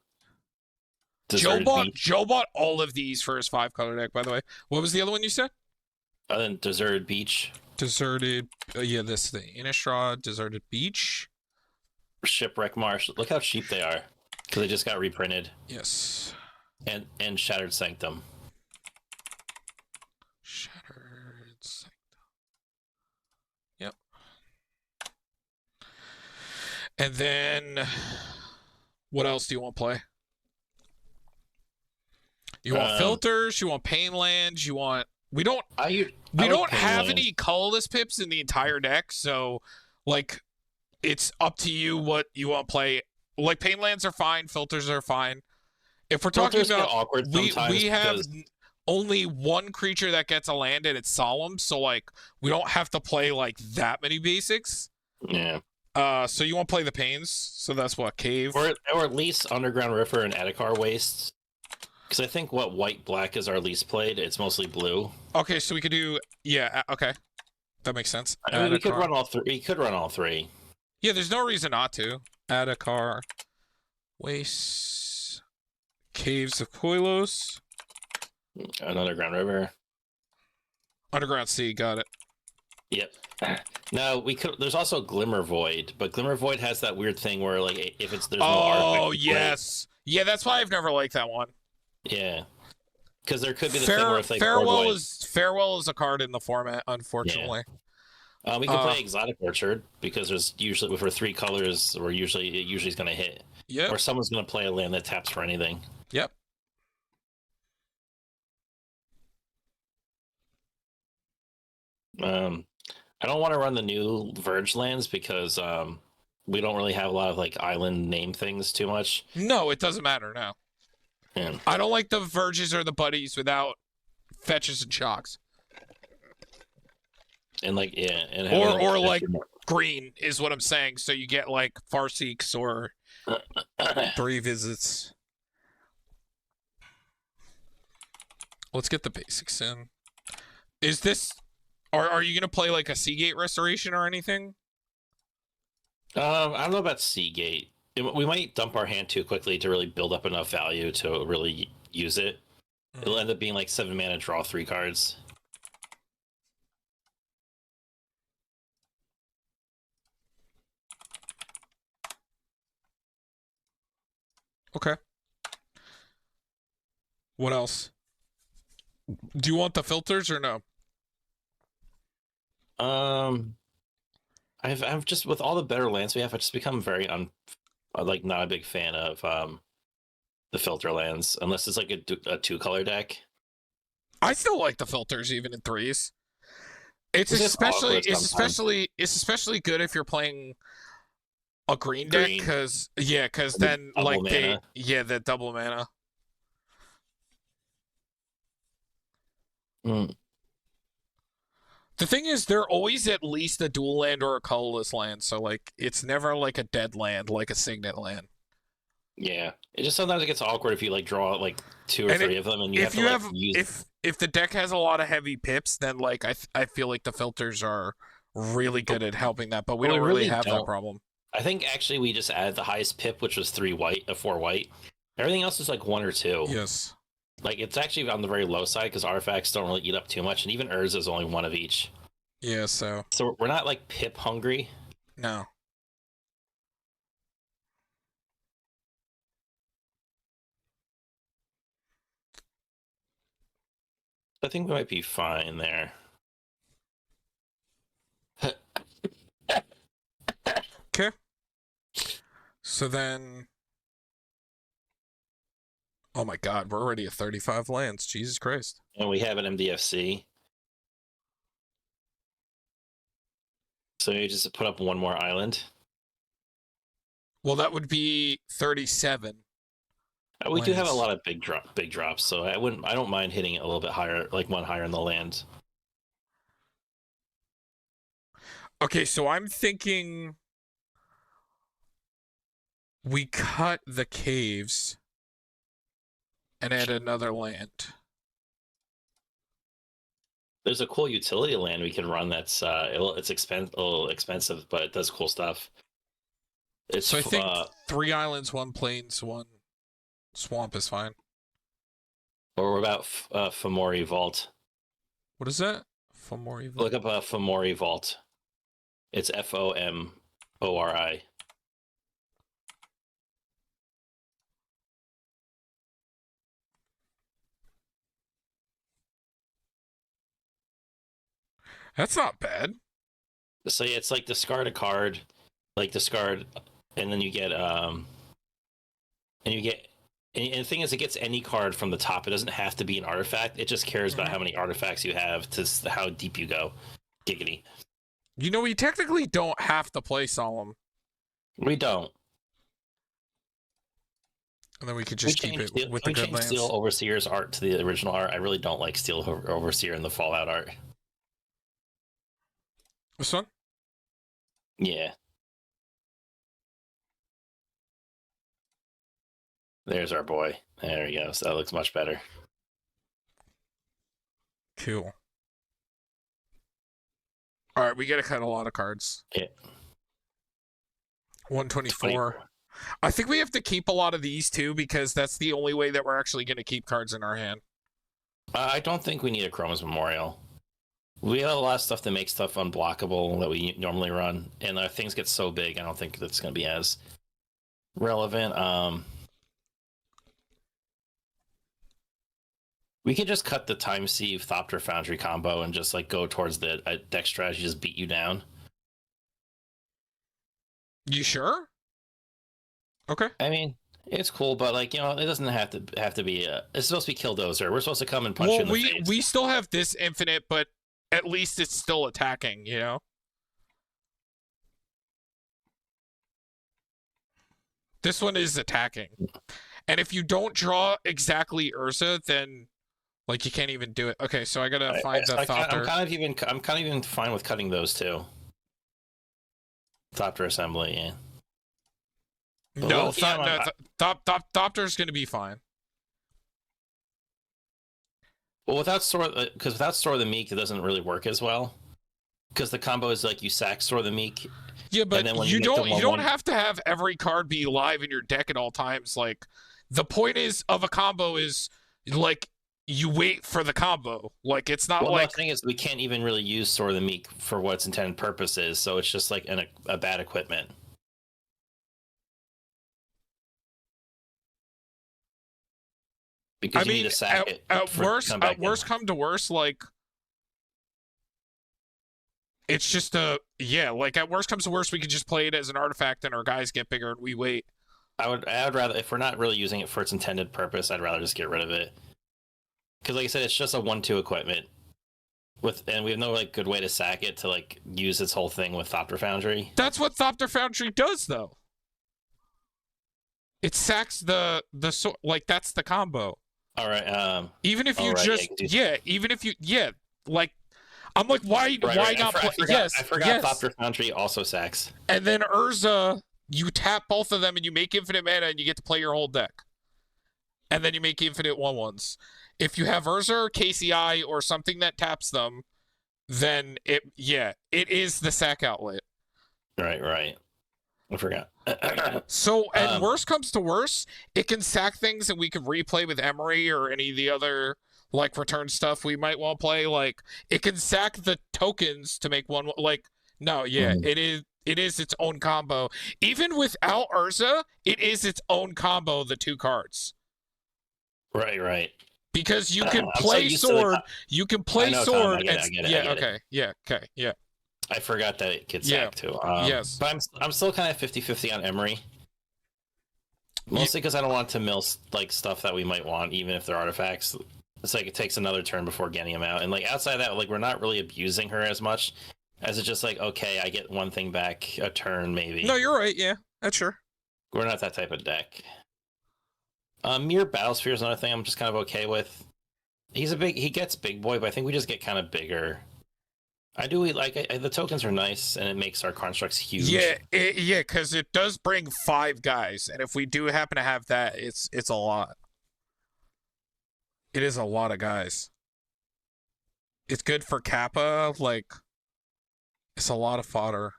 Joe bought all of these for his 5-color deck, by the way. What was the other one you said? Then Deserted Beach. Deserted, yeah, this thing. Innistrad, Deserted Beach. Shipwreck Marsh. Look how cheap they are, because they just got reprinted. Yes. And Shattered Sanctum. Shattered Sanctum. Yep. And then, what else do you want to play? You want filters? You want pain lands? You want? We don't have any colorless pips in the entire deck, so like it's up to you what you want to play. Like pain lands are fine, filters are fine. If we're talking about we have only one creature that gets a land and it's solemn, so like we don't have to play like that many basics. Yeah. So you want to play the pains? So that's what cave or at least Underground River and Edikar Wastes. Because I think what white-black is our least played. It's mostly blue. Okay, so we could do okay, that makes sense. I mean, we could run all three. We could run all three. Yeah, there's no reason not to. Edikar, Wastes, Caves of Koilos, an Underground River, Underground Sea. Got it. Yep. Now we could. There's also Glimmer Void, but Glimmer Void has that weird thing where like if there's no artifact. Oh yes, yeah. That's why I've never liked that one. Yeah, because there could be the thing where it's like Farewell is a card in the format, unfortunately. Yeah. We can play Exotic Orchard because there's usually for 3 colors, it usually is going to hit. Yep. Or someone's going to play a land that taps for anything. Yep. I don't want to run the new Verge lands because we don't really have a lot of like island name things too much. No, it doesn't matter now. Yeah. I don't like the Verges or the Buddies without fetches and shocks. And like and or like green is what I'm saying. So you get like Farseeks or 3 visits. Let's get the basics in. Is this? Are you gonna play like a Seagate Restoration or anything? I don't know about Seagate. We might dump our hand too quickly to really build up enough value to really use it. It'll end up being like 7 mana, draw 3 cards. Okay. What else? Do you want the filters or no? Um, I've just with all the better lands we have, I've just become very like not a big fan of the filter lands unless it's like a two color deck. I still like the filters even in threes. It's It's just especially awkward it's sometimes. especially it's especially good if you're playing a green deck Green, because the then double like mana. the double mana. Mm, The thing is, they're always at least a dual land or a colorless land, so like it's never like a dead land, like a signet land. yeah, it just sometimes it gets awkward if you like draw like two or And three of them, and you have if to you like have use. if the deck has a lot of heavy pips, then like I feel like the filters are really But, good at helping that, but we but we don't really really have that don't. problem. I think actually we just added the highest pip, which was 3 white, 4 white. Everything else is like 1 or 2. Yes. Like it's actually on the very low side because artifacts don't really eat up too much, and even Urza is only one of each. Yeah. So So we're not like pip hungry. no. I think we might be fine there. Okay. So then, oh my God, we're already at 35 lands. Jesus Christ. And we have an MDFC. So you just put up one more island. Well, that would be 37 We do have a lands. lot of big drops, so I don't mind hitting it a little bit higher, like one higher in the land. Okay, so I'm thinking we cut the caves and add another land. There's a cool utility land we can run that's a little expensive, but it does cool stuff. So I It's think 3 islands, 1 plains, 1 swamp is fine. or what about Fomori Vault? What is that? Fomori Vault. Look up Fomori Vault. It's Fomori. That's not bad. So yeah, it's like discard a card, like discard, and then you get and you get. And the thing is, it gets any card from the top. It doesn't have to be an artifact. It just cares about Mhm. how many artifacts you have to how deep you go. Giggity. You know, we technically don't have to play Solemn, We don't. and then we could just keep it with Can the we good change Steel lands. Overseer's art to the original art? I really don't like Steel Overseer in the Fallout art. This one? Yeah, there's our boy. There he goes. That looks much better. Cool. All right, we got to cut a lot of cards. Yeah. 124. 24. I think we have to keep a lot of these too because that's the only way that we're actually going to keep cards in our hand. I don't think we need a Chroma's Memorial. We have a lot of stuff that makes stuff unblockable that we normally run, and things get so big. I don't think that's going to be as relevant. We could just cut the Time Sieve Thopter Foundry combo and just like go towards the deck strategy, just beat you down. You sure? Okay. I mean, it's cool, but like it doesn't have to be. It's supposed to be Killdozer. We're supposed to come and punch you Well, in the we face. we still have this infinite, but at least it's still attacking, you know? This one is attacking. And if you don't draw exactly Urza, then like you can't even do it. Okay, so I got to find the Thopter. I'm kind of even fine with cutting those too. Thopter assembly, yeah. But No, Thopter's going to be fine. well, without Store of the Meek, it doesn't really work as well. Because the combo is like you sack Store of the Meek, Yeah, and but then when you you make the don't have to have every card be live in your deck at all times. Like the point is of a combo is like you wait for the combo. Like it's not well, no, the like thing is we can't even really use Store of the Meek for what its intended purpose is, so it's just like a bad equipment. because I you need mean, to sack it for it to come back at in. worst come to worst, like it's just a yeah. Like at worst comes to worst, we could just play it as an artifact, and our guys get bigger, and we wait. I would rather, if we're not really using it for its intended purpose, I'd rather just get rid of it. Because like I said, it's just a 1/2 equipment and we have no like good way to sack it to like use its whole thing with Thopter Foundry. That's what Thopter Foundry does, though. It sacks the like that's the combo. All right. Even if all you right, just even if you like I'm like why not play? I forgot Thopter Foundry also sacks. And then Urza, you tap both of them and you make infinite mana and you get to play your whole deck. And then you make infinite 1/1s. If you have Urza or KCI or something that taps them, then it is the sack outlet. Right. I forgot. So, and worst comes to worst, it can sack things and we can replay with Emery or any of the other like return stuff we might want to play. Like it can sack the tokens to make one. Like no, it is its own combo. Even without Urza, it is its own combo. The 2 cards. Right. Because you can play sword. You can play sword. I get it. Okay. Yeah. Okay. Yeah. I forgot that it gets sacked too. Yes. But I'm still kind of 50-50 on Emery. Mostly because I don't want to mill like stuff that we might want, even if they're artifacts. It's like it takes another turn before getting them out. And like outside of that, like we're not really abusing her as much as it's just like, okay, I get one thing back a turn maybe. No, you're right. Yeah, that's sure. We're not that type of deck. Mere Battlesphere is another thing I'm just kind of okay with. He gets big boy, but I think we just get kind of bigger. The tokens are nice, and it makes our constructs huge. Yeah, because it does bring 5 guys, and if we do happen to have that, it's a lot. It is a lot of guys. It's good for Kappa, like it's a lot of fodder.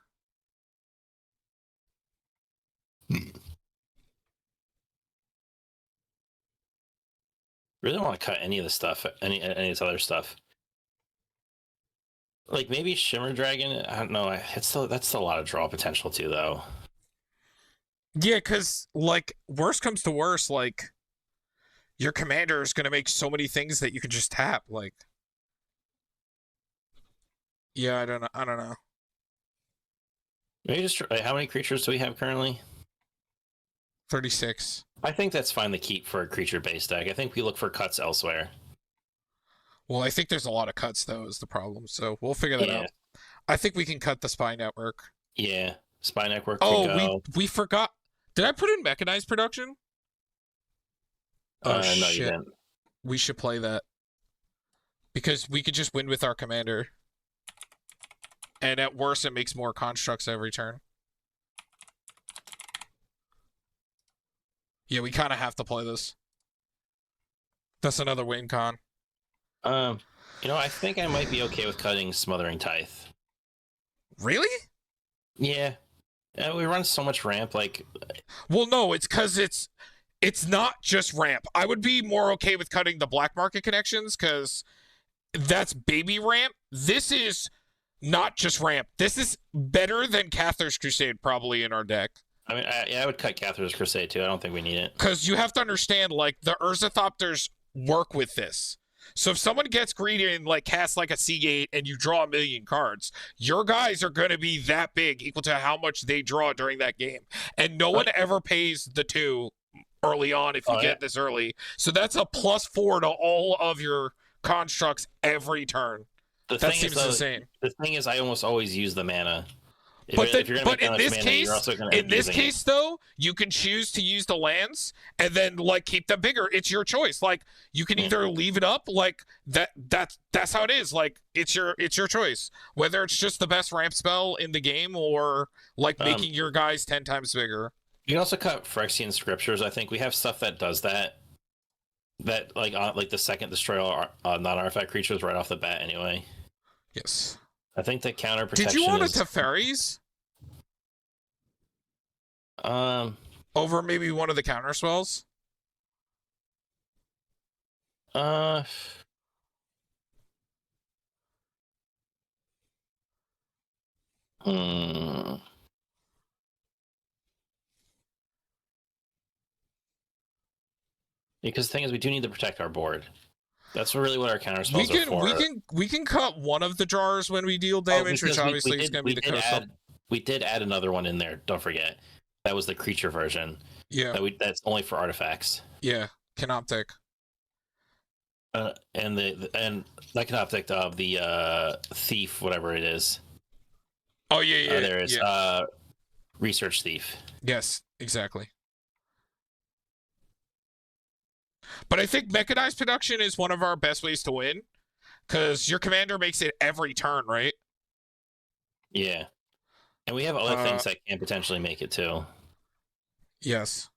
Really don't want to cut any of the stuff, any of this other stuff. Like maybe Shimmer Dragon. I don't know. That's still a lot of draw potential too, though. Yeah, because like worst comes to worst, like your commander is gonna make so many things that you can just tap. Like, yeah, I don't know. Maybe just how many creatures do we have currently? 36. I think that's fine to keep for a creature-based deck. I think we look for cuts elsewhere. Well, I think there's a lot of cuts though is the problem, so we'll figure that out. I think we can cut the Spy Network. Yeah, Spy Network. We forgot. Did I put in mechanized production? No, you didn't. We should play that because we could just win with our commander, and at worst, it makes more constructs every turn. Yeah, we kind of have to play this. That's another win con. I think I might be okay with cutting Smothering Tithe. Really? Yeah. We run so much ramp, like. Well, no, it's because it's not just ramp. I would be more okay with cutting the black market connections because that's baby ramp. This is not just ramp. This is better than Cathar's Crusade probably in our deck. I mean, I would cut Cathar's Crusade too. I don't think we need it. Because you have to understand, like, the Urzathopters work with this. So if someone gets greedy and, like, casts, like, a Seagate and you draw 1,000,000 cards, your guys are going to be that big, equal to how much they draw during that game. And no one ever pays the 2 early on if you get this early. So that's a +4 to all of your constructs every turn. That seems insane. The thing is, I almost always use the mana. But in this case, though, you can choose to use the lands and then like keep them bigger. It's your choice. Like you can either leave it up, like that's how it is. Like it's your choice. Whether it's just the best ramp spell in the game or like making your guys 10 times bigger. You can also cut Phyrexian Scriptures. I think we have stuff that does that. That like the second destroy all non-artifact creatures right off the bat. Anyway. Yes. I think the counter protection. Did you want it to fairies? Over maybe one of the counter spells? Because the thing is, we do need to protect our board. That's really what our counter We spells are can for. we can cut one of the jars when we deal damage, which obviously is going to be the cut. We did add another one in there. Don't forget, that was the creature version. Yeah, That's only for artifacts. yeah, Canoptic. And not Canoptic of the thief, whatever it is. Oh yeah. There is yeah. Research thief. Yes, exactly. But I think mechanized production is one of our best ways to win, because your commander makes it every turn, right? Yeah, and we have other things that can potentially make it too. Yes.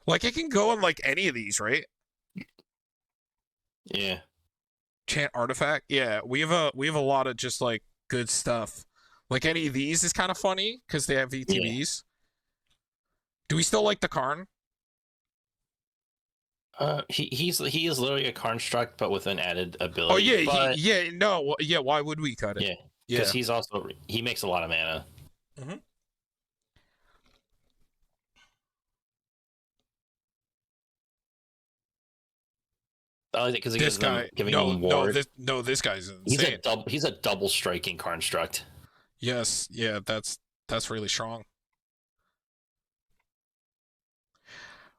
Like it can go on like any of these, right? Yeah. Chant artifact. Yeah, we have a lot of just like good stuff. Like any of these is kind of funny because they have VTBs. Yeah. Do we still like the Karn? He is literally a construct, but with an added ability. Oh yeah, but... Why would we cut it? Yeah, because he makes a lot of mana. Mm-hmm. I like it because it gives them ward. This guy's insane. He's a double striking construct. Yes, yeah, that's really strong.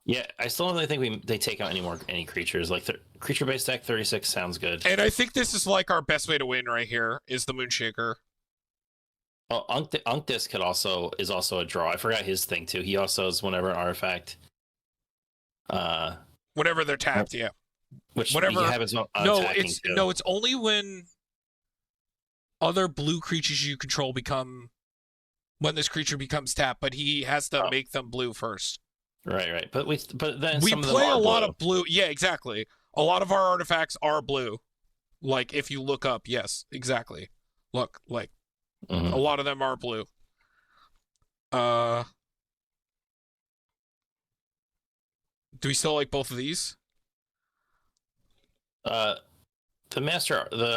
Yeah, I still don't really think they take out any creatures. Like creature based deck 36 sounds good. And I think this is like our best way to win right here is the Moonshaker. Oh, Unctus is also a draw. I forgot his thing too. He also is whenever an artifact. Whenever they're tapped, yeah. Whenever you have its own it's only when other blue creatures you control when this creature becomes tapped, but he has to make them blue first. Right. But then we some play of them a lot of blue. Yeah, exactly. A lot of our artifacts are blue. Like if you look up, yes, exactly. Look, like a lot of them are blue. Do we still like both of these? The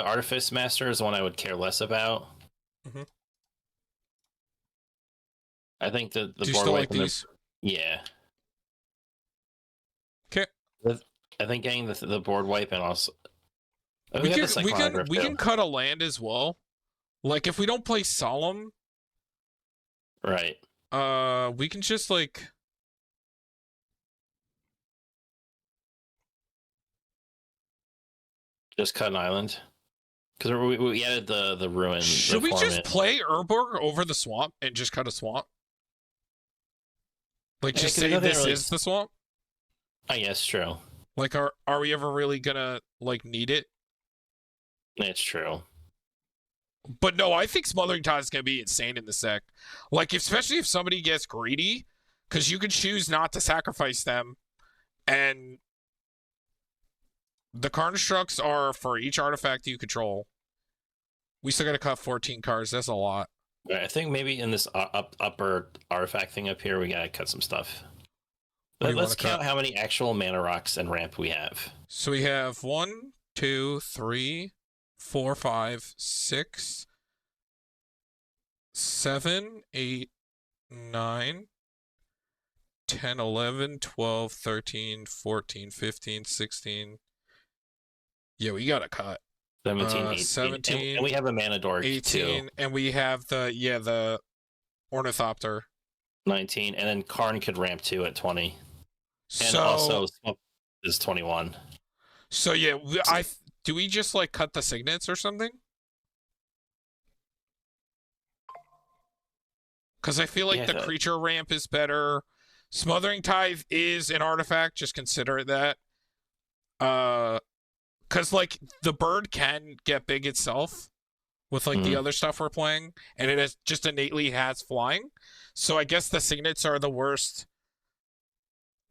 Artifice Master is the one I would care less about. Mm-hmm. I think the Do you still like these? Yeah. Okay. I think getting the board wipe and also we can cut a land as well. Like if we don't play Solemn, right? We can just like. Just cut an island. Because we added the ruin. Should we just play Urborg over the swamp and just cut a swamp? Like just say this is the swamp? I guess true. Like are we ever really gonna like need it? It's true. But no, I think Smothering Tide is gonna be insane in this deck. Like especially if somebody gets greedy, because you can choose not to sacrifice them, and the constructs are for each artifact you control. We still got to cut 14 cards. That's a lot. I think maybe in this upper artifact thing up here, we got to cut some stuff. Let's count how many actual mana rocks and ramp we have. So we have 1, 2, 3, 4, 5, 6, 7, 8, 9, 10, 11, 12, 13, 14, 15, 16. Yeah, we got to cut. 17, 18. 17. And we have a mana dork 18, too. And we have the Ornithopter. 19, and then Karn could ramp 2 at 20. And so, also is 21. So yeah, do we just like cut the signets or something? Because I feel like the creature ramp is better. Smothering Tithe is an artifact. Just consider it that. Because like the bird can get big itself with like the other stuff we're playing, and it just innately has flying. So I guess the signets are the worst.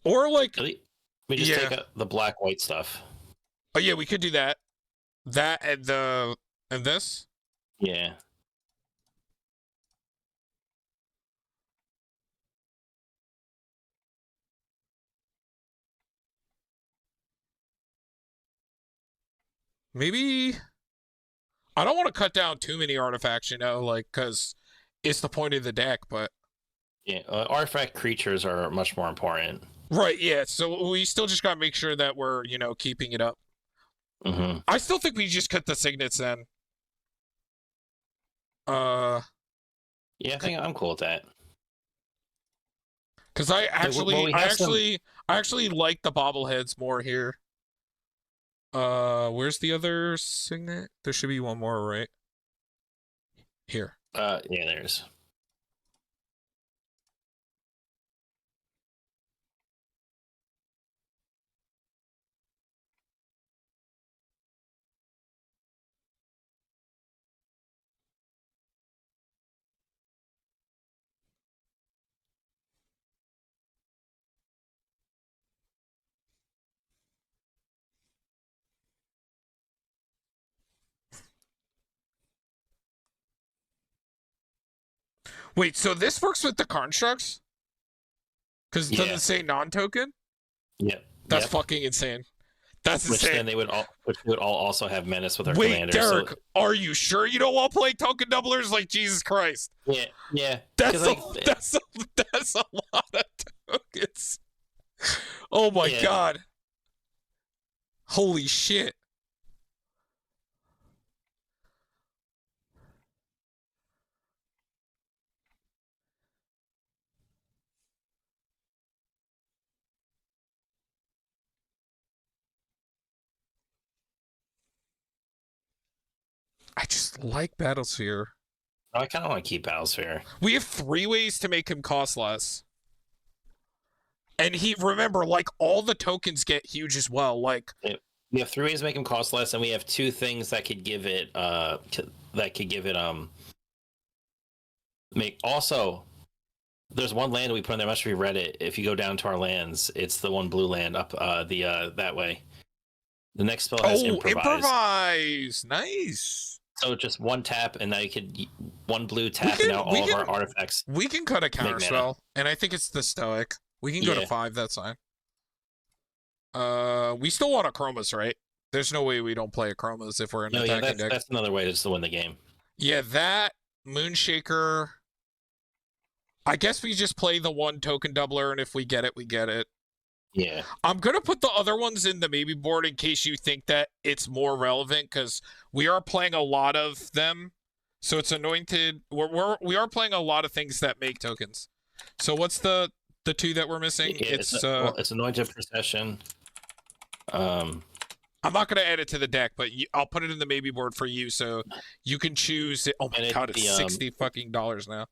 Or like we just take out the black-white stuff. Oh yeah, we could do that. That and this. Yeah. Maybe I don't want to cut down too many artifacts, like because it's the point of the deck. But yeah, artifact creatures are much more important. Right, yeah. So we still just gotta make sure that we're, you know, keeping it up. Mm-hmm. I still think we just cut the signets then. Uh, Yeah, I think I'm cool with that. because I Hey, well, actually, we I have some. actually, I actually like the bobbleheads more here. Where's the other signet? There should be one more, right? Here. Yeah, there's. Wait, so this works with the constructs? Because it doesn't Yeah. say non-token? Yep. That's Yep. fucking insane. That's Which insane. then which would all also have menace with our Wait, commander. So Derek, are you sure you don't want to play token doublers? Like, Jesus Christ. yeah, yeah, because That's a, like that's a lot of tokens. Oh my yeah, god. Holy shit. I just like Battlesphere. I kind of want to keep Battlesphere. We have 3 ways to make him cost less. And remember, like, all the tokens get huge as well. Like, We have 3 ways to make him cost less, and we have 2 things that could give it make also. There's one land we put in there. Must reread it. If you go down to our lands, it's the one blue land up that way. The next spell has improvise. Nice. So just one tap, and now you could one blue tap, and now all of our artifacts. We can cut a counter spell, and I think it's the Stoic. We can go to 5. That's fine. We still want a Chromas, right? There's no way we don't play a Chromas if we're in attacking deck. That's another way just to win the game. Yeah, that Moonshaker. I guess we just play the one token doubler, and if we get it, we get it. Yeah. I'm gonna put the other ones in the maybe board in case you think that it's more relevant, because we are playing a lot of them. So it's anointed. We are playing a lot of things that make tokens. So what's the 2 that we're missing? Yeah, it's anointed procession. I'm not gonna add it to the deck, but I'll put it in the maybe board for you, so you can choose it. Oh my god, it's $60 fucking now.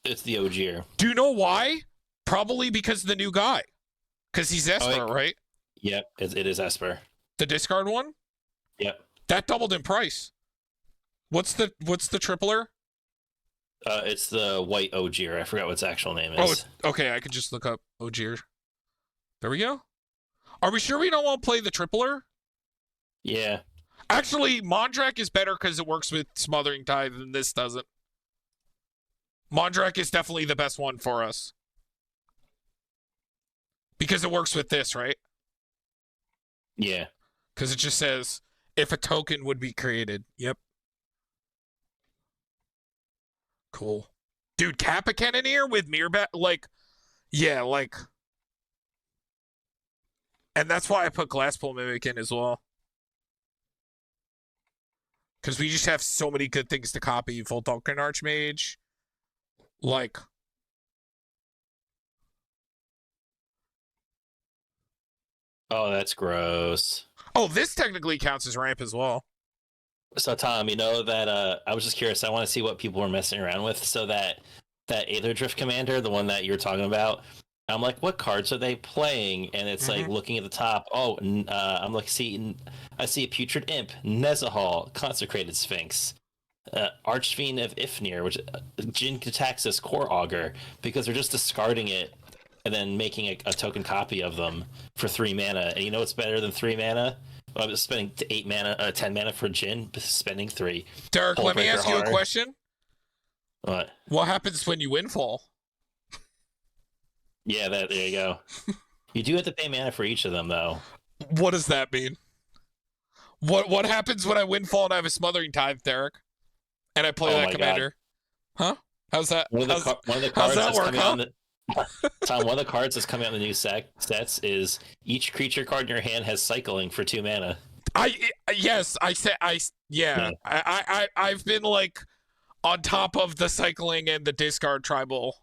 It's the Ogier. Do you know why? Probably because of the new guy. Because he's Esper, right? Yep, it is Esper. The discard one? Yep. That doubled in price. What's the tripler? It's the white Ogier. I forgot what its actual name is. Oh, okay. I could just look up Ogier. There we go. Are we sure we don't want to play the tripler? Yeah. Actually, Mondrak is better because it works with Smothering Tithe and this doesn't. Mondrak is definitely the best one for us. Because it works with this, right? Yeah. Because it just says if a token would be created. Yep. Cool. Dude, Kappa Cannoneer with Mirbat, like, yeah, like. And that's why I put Glasspool Mimic in as well. Because we just have so many good things to copy. Full Token Archmage. Like. Oh, that's gross. Oh, this technically counts as ramp as well. So Tom, you know that I was just curious. I want to see what people were messing around with. So that Aether Drift Commander, the one that you're talking about, I'm like, what cards are they playing? And it's like looking at the top. Oh, I'm like, I see a Putrid Imp, Nezahal, Consecrated Sphinx, Archfiend of Ifnir, which Jin Kataxis, Core Augur, because they're just discarding it and then making a token copy of them for 3 mana. And you know what's better than 3 mana? I was spending 8 mana, 10 mana for Jin, spending 3. Derek, let me ask you a question. What? What happens when you windfall? Yeah, there you go. You do have to pay mana for each of them, though. What does that mean? What happens when I windfall and I have a Smothering Tithe, Derek? And I play that commander? God. Huh? How's that? One of the cards that's coming out. Tom, one of the cards that's coming out in the new sets is each creature card in your hand has cycling for 2 mana. Yes, I said yeah. Yeah. I've been like on top of the cycling and the discard tribal.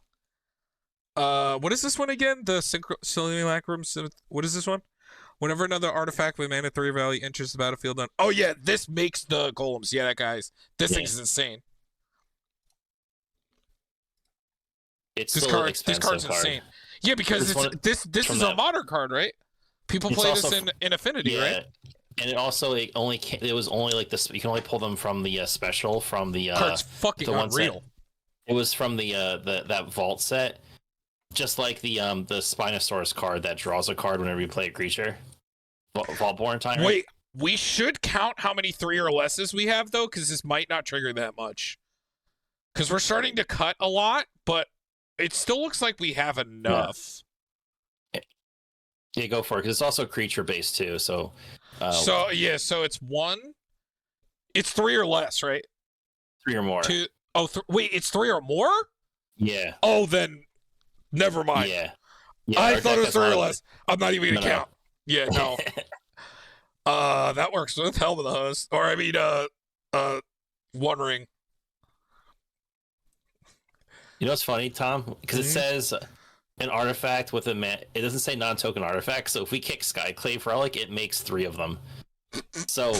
What is this one again? The Simulacrum. What is this one? Whenever another artifact with mana 3 value enters the battlefield on. Oh yeah, this makes the golems. Yeah, that guy's. This thing's insane. It's This still an card. This expensive card's card. insane. Yeah, because this is a modern card, right? People play this in Affinity, right? And it also it was only like this. You can only pull them from the special from the card's fucking the one unreal. Set. It was from the that vault set, just like the Spinosaurus card that draws a card whenever you play a creature. Vaultborn Tyrant. Wait, we should count how many 3 or lesses we have though, because this might not trigger that much. Because we're starting to cut a lot, but it still looks like we have enough. Yeah, go for it. Because it's also creature based too. So. So it's 1. It's 3 or less, right? 3 or more. 2. Oh, wait, it's 3 or more? Yeah. Oh, then never mind. Yeah. I thought it was 3 or less. I'm not even gonna count. Yeah, no. That works with Helm of the Host, or I mean, One Ring. You know what's funny, Tom? Because it says an artifact with a it doesn't say non-token artifact. So if we kick Skyclave Relic, it makes 3 of them. So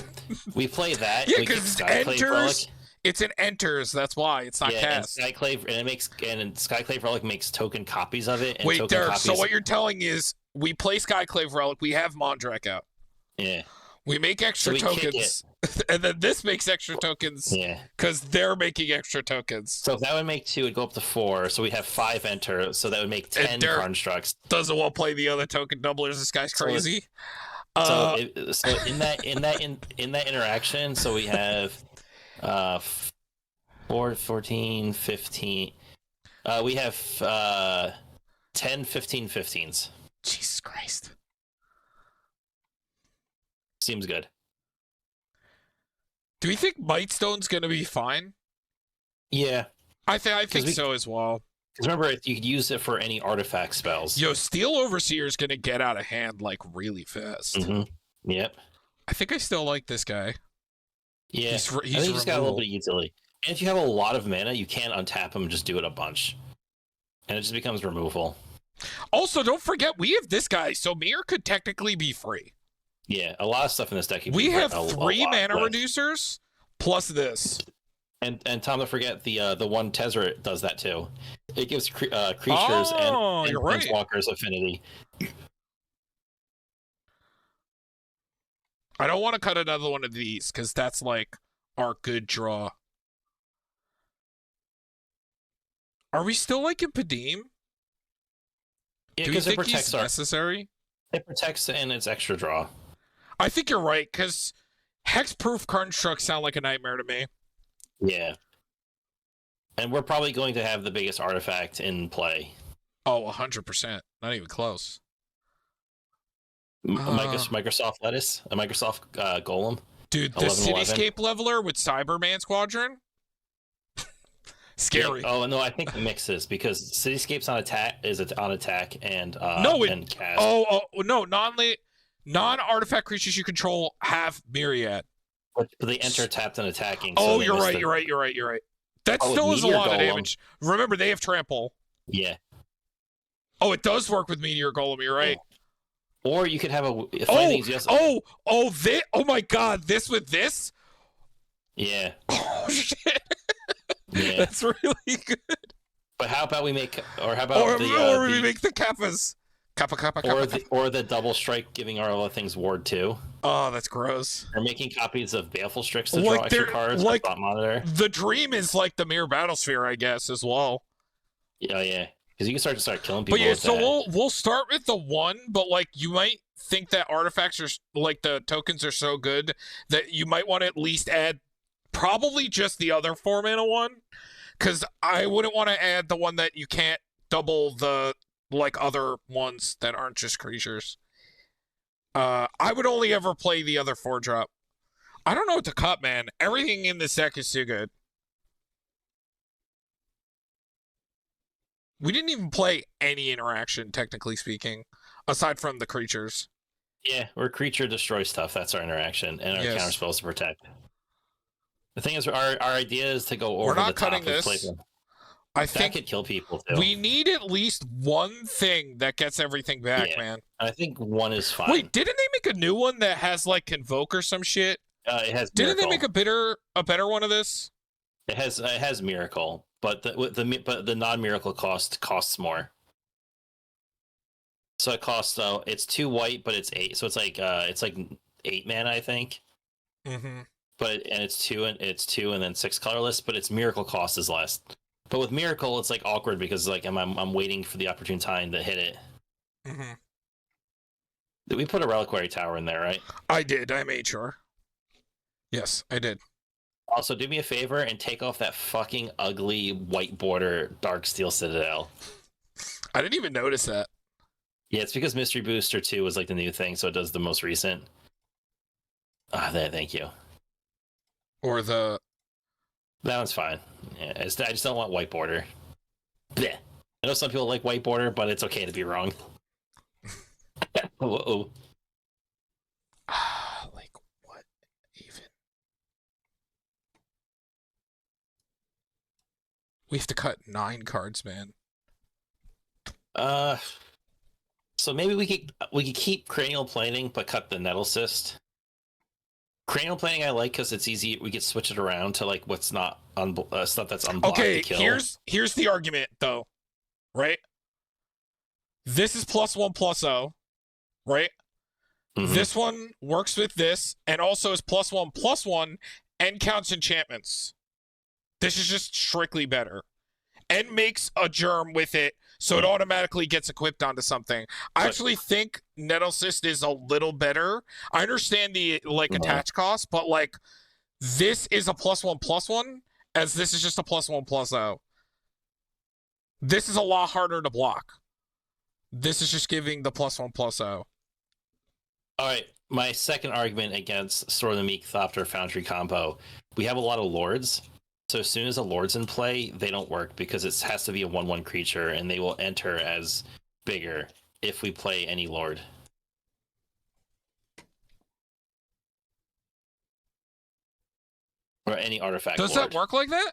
we play that. Yeah, because it enters. It's an enters. That's why it's not cast. And Skyclave and Skyclave Relic makes token copies of it. And wait, Derek. So what you're telling is we play Skyclave Relic. We have Mondrak out. Yeah. We make extra tokens, and then this makes extra tokens. Yeah. Because they're making extra tokens. So if that would make 2, it'd go up to 4. So we have 5 enter. So that would make 10 constructs. Doesn't want to play the other token doublers. This guy's crazy. So in that interaction, so we have 4, 14, 15. We have 10, 15, 15s. Jesus Christ. Seems good. Do we think Mightstone's going to be fine? Yeah. I think so as well. Because remember, you could use it for any artifact spells. Yo, Steel Overseer is going to get out of hand like really fast. Mm-hmm. Yep. I think I still like this guy. Yeah. I think he's got a little bit of utility. And if you have a lot of mana, you can untap him and just do it a bunch. And it just becomes removal. Also, don't forget, we have this guy, so Mir could technically be free. Yeah, a lot of stuff in this deck. We have 3 mana reducers plus this. And Tom, don't forget the one Tezzeret does that too. It gives creatures and planeswalkers affinity. I don't want to cut another one of these because that's like our good draw. Are we still like in Padim? Yeah, do you think he's necessary? It protects and it's extra draw. I think you're right, because hexproof constructs sound like a nightmare to me. Yeah. And we're probably going to have the biggest artifact in play. Oh, 100%. Not even close. Microsoft Lettuce? A Microsoft Golem? Dude, the Cityscape leveler with Cyberman Squadron? Scary. Yeah. Oh, no, I think it mixes, because Cityscape's on attack, and and cast. No, non-artifact creatures you control have Myriad. But they enter tapped and attacking. So you're right. That still is a lot of damage. Remember, they have trample. Yeah. Oh, it does work with Meteor Golem. You're right. Or you could have oh my God! This with this. Yeah. Oh shit. Yeah. That's really good. But how about we make, we make the Kappas. Kappa. Or the double strike giving our other things ward 2. Oh, that's gross. Or making copies of Baleful Strix to draw extra cards. Like monitor. The dream is like the Mirror Battlesphere, I guess, as well. Yeah. Because you can start killing people. But yeah, so we'll start with the 1, but like you might think that artifacts are like the tokens are so good that you might want to at least add probably just the other 4 mana one, because I wouldn't want to add the one that you can't double the like other ones that aren't just creatures. I would only ever play the other 4-drop. I don't know what to cut, man. Everything in this deck is too good. We didn't even play any interaction, technically speaking, aside from the creatures. Yeah, or creature destroy stuff. That's our interaction, and our counter Yes. spells to protect. The thing is, our idea is to go We're over the not cutting top of this. playful. I That think could kill people too. we need at least one thing that gets everything back, Yeah. man. I think one is fine. Wait, didn't they make a new one that has like Convoke or some shit? It has Didn't miracle. they make a better one of this? It has miracle, but the non-miracle costs more. So it costs it's 2 white, but it's 8. So it's like 8 mana, I think. Mm-hmm. It's 2 and then 6 colorless, but its miracle cost is less. But with miracle, it's like awkward because like I'm waiting for the opportune time to hit it. Mm-hmm. Did we put a reliquary tower in there, right? I did. I made sure. Yes, I did. Also, do me a favor and take off that fucking ugly white border Dark Steel Citadel. I didn't even notice that. Yeah, it's because Mystery Booster 2 was like the new thing, so it does the most recent. Thank you. Or the... That one's fine. Yeah, I just don't want white border. Blech. I know some people like white border, but it's okay to be wrong. Whoa. Like, what even? We have to cut 9 cards, man. So maybe we could keep cranial planing, but cut the nettle cyst. Cranial planing I like because it's easy. We could switch it around to like what's not stuff that's unblocked Okay, to kill. here's the argument though, right? This is +1/+0, right? Mm-hmm. This one works with this, and also is +1/+1, and counts enchantments. This is just strictly better, and makes a germ with it, so it automatically gets equipped onto something. I actually think Nettle Cyst is a little better. I understand the like attach cost, but like this is a +1/+1, as this is just a +1/+0. This is a lot harder to block. This is just giving the +1/+0. All right, my second argument against Sword of the Meek Thopter Foundry combo. We have a lot of lords. So as soon as a lord's in play, they don't work because it has to be a 1/1 creature, and they will enter as bigger if we play any lord. Or any artifact. Does lord. that work like that?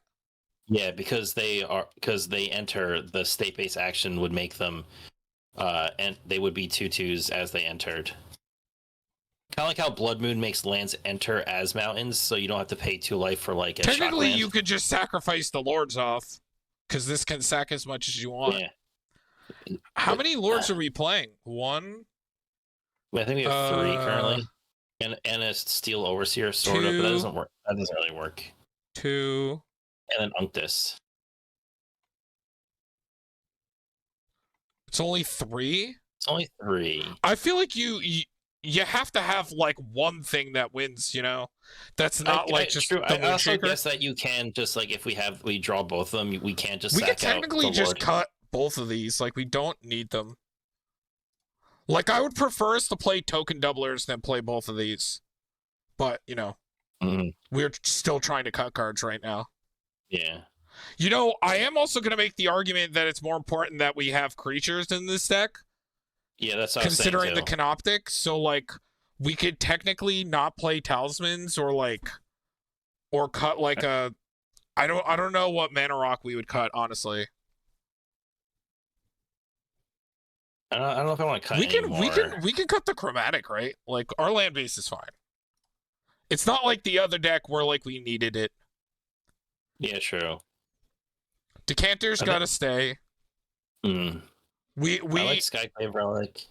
Yeah, because they enter, the state-based action would make them and they would be 2/2s as they entered. Kind of like how Blood Moon makes lands enter as mountains, so you don't have to pay 2 life for like a Technically, shock land. you could just sacrifice the lords off, because this can sack as much as you want. Yeah. How many lords are we playing? 1? I think we have 3 currently, and a Steel Overseer sort of, but that doesn't work. That doesn't really work. 2. And then Unctus. It's only 3. It's only 3. I feel like you have to have like one thing that wins. You know, that's not just true. the I also Moonshaker. guess that you can just like if we draw both of them, we can't just. We sack could technically out the just Lord. cut both of these. Like we don't need them. Like I would prefer us to play token doublers than play both of these, but you know, we're still trying to cut cards right now. Yeah. You know, I am also going to make the argument that it's more important that we have creatures in this deck. Yeah, that's what considering I was the saying too. canoptic. So like we could technically not play talismans or cut like a I don't know what mana rock we would cut, honestly. I don't know if I want to cut anymore. We can cut the chromatic, right? Like our land base is fine. It's not like the other deck where like we needed it. Yeah, true. Decanter's gotta stay. Mm. We I like Skyclave Relic.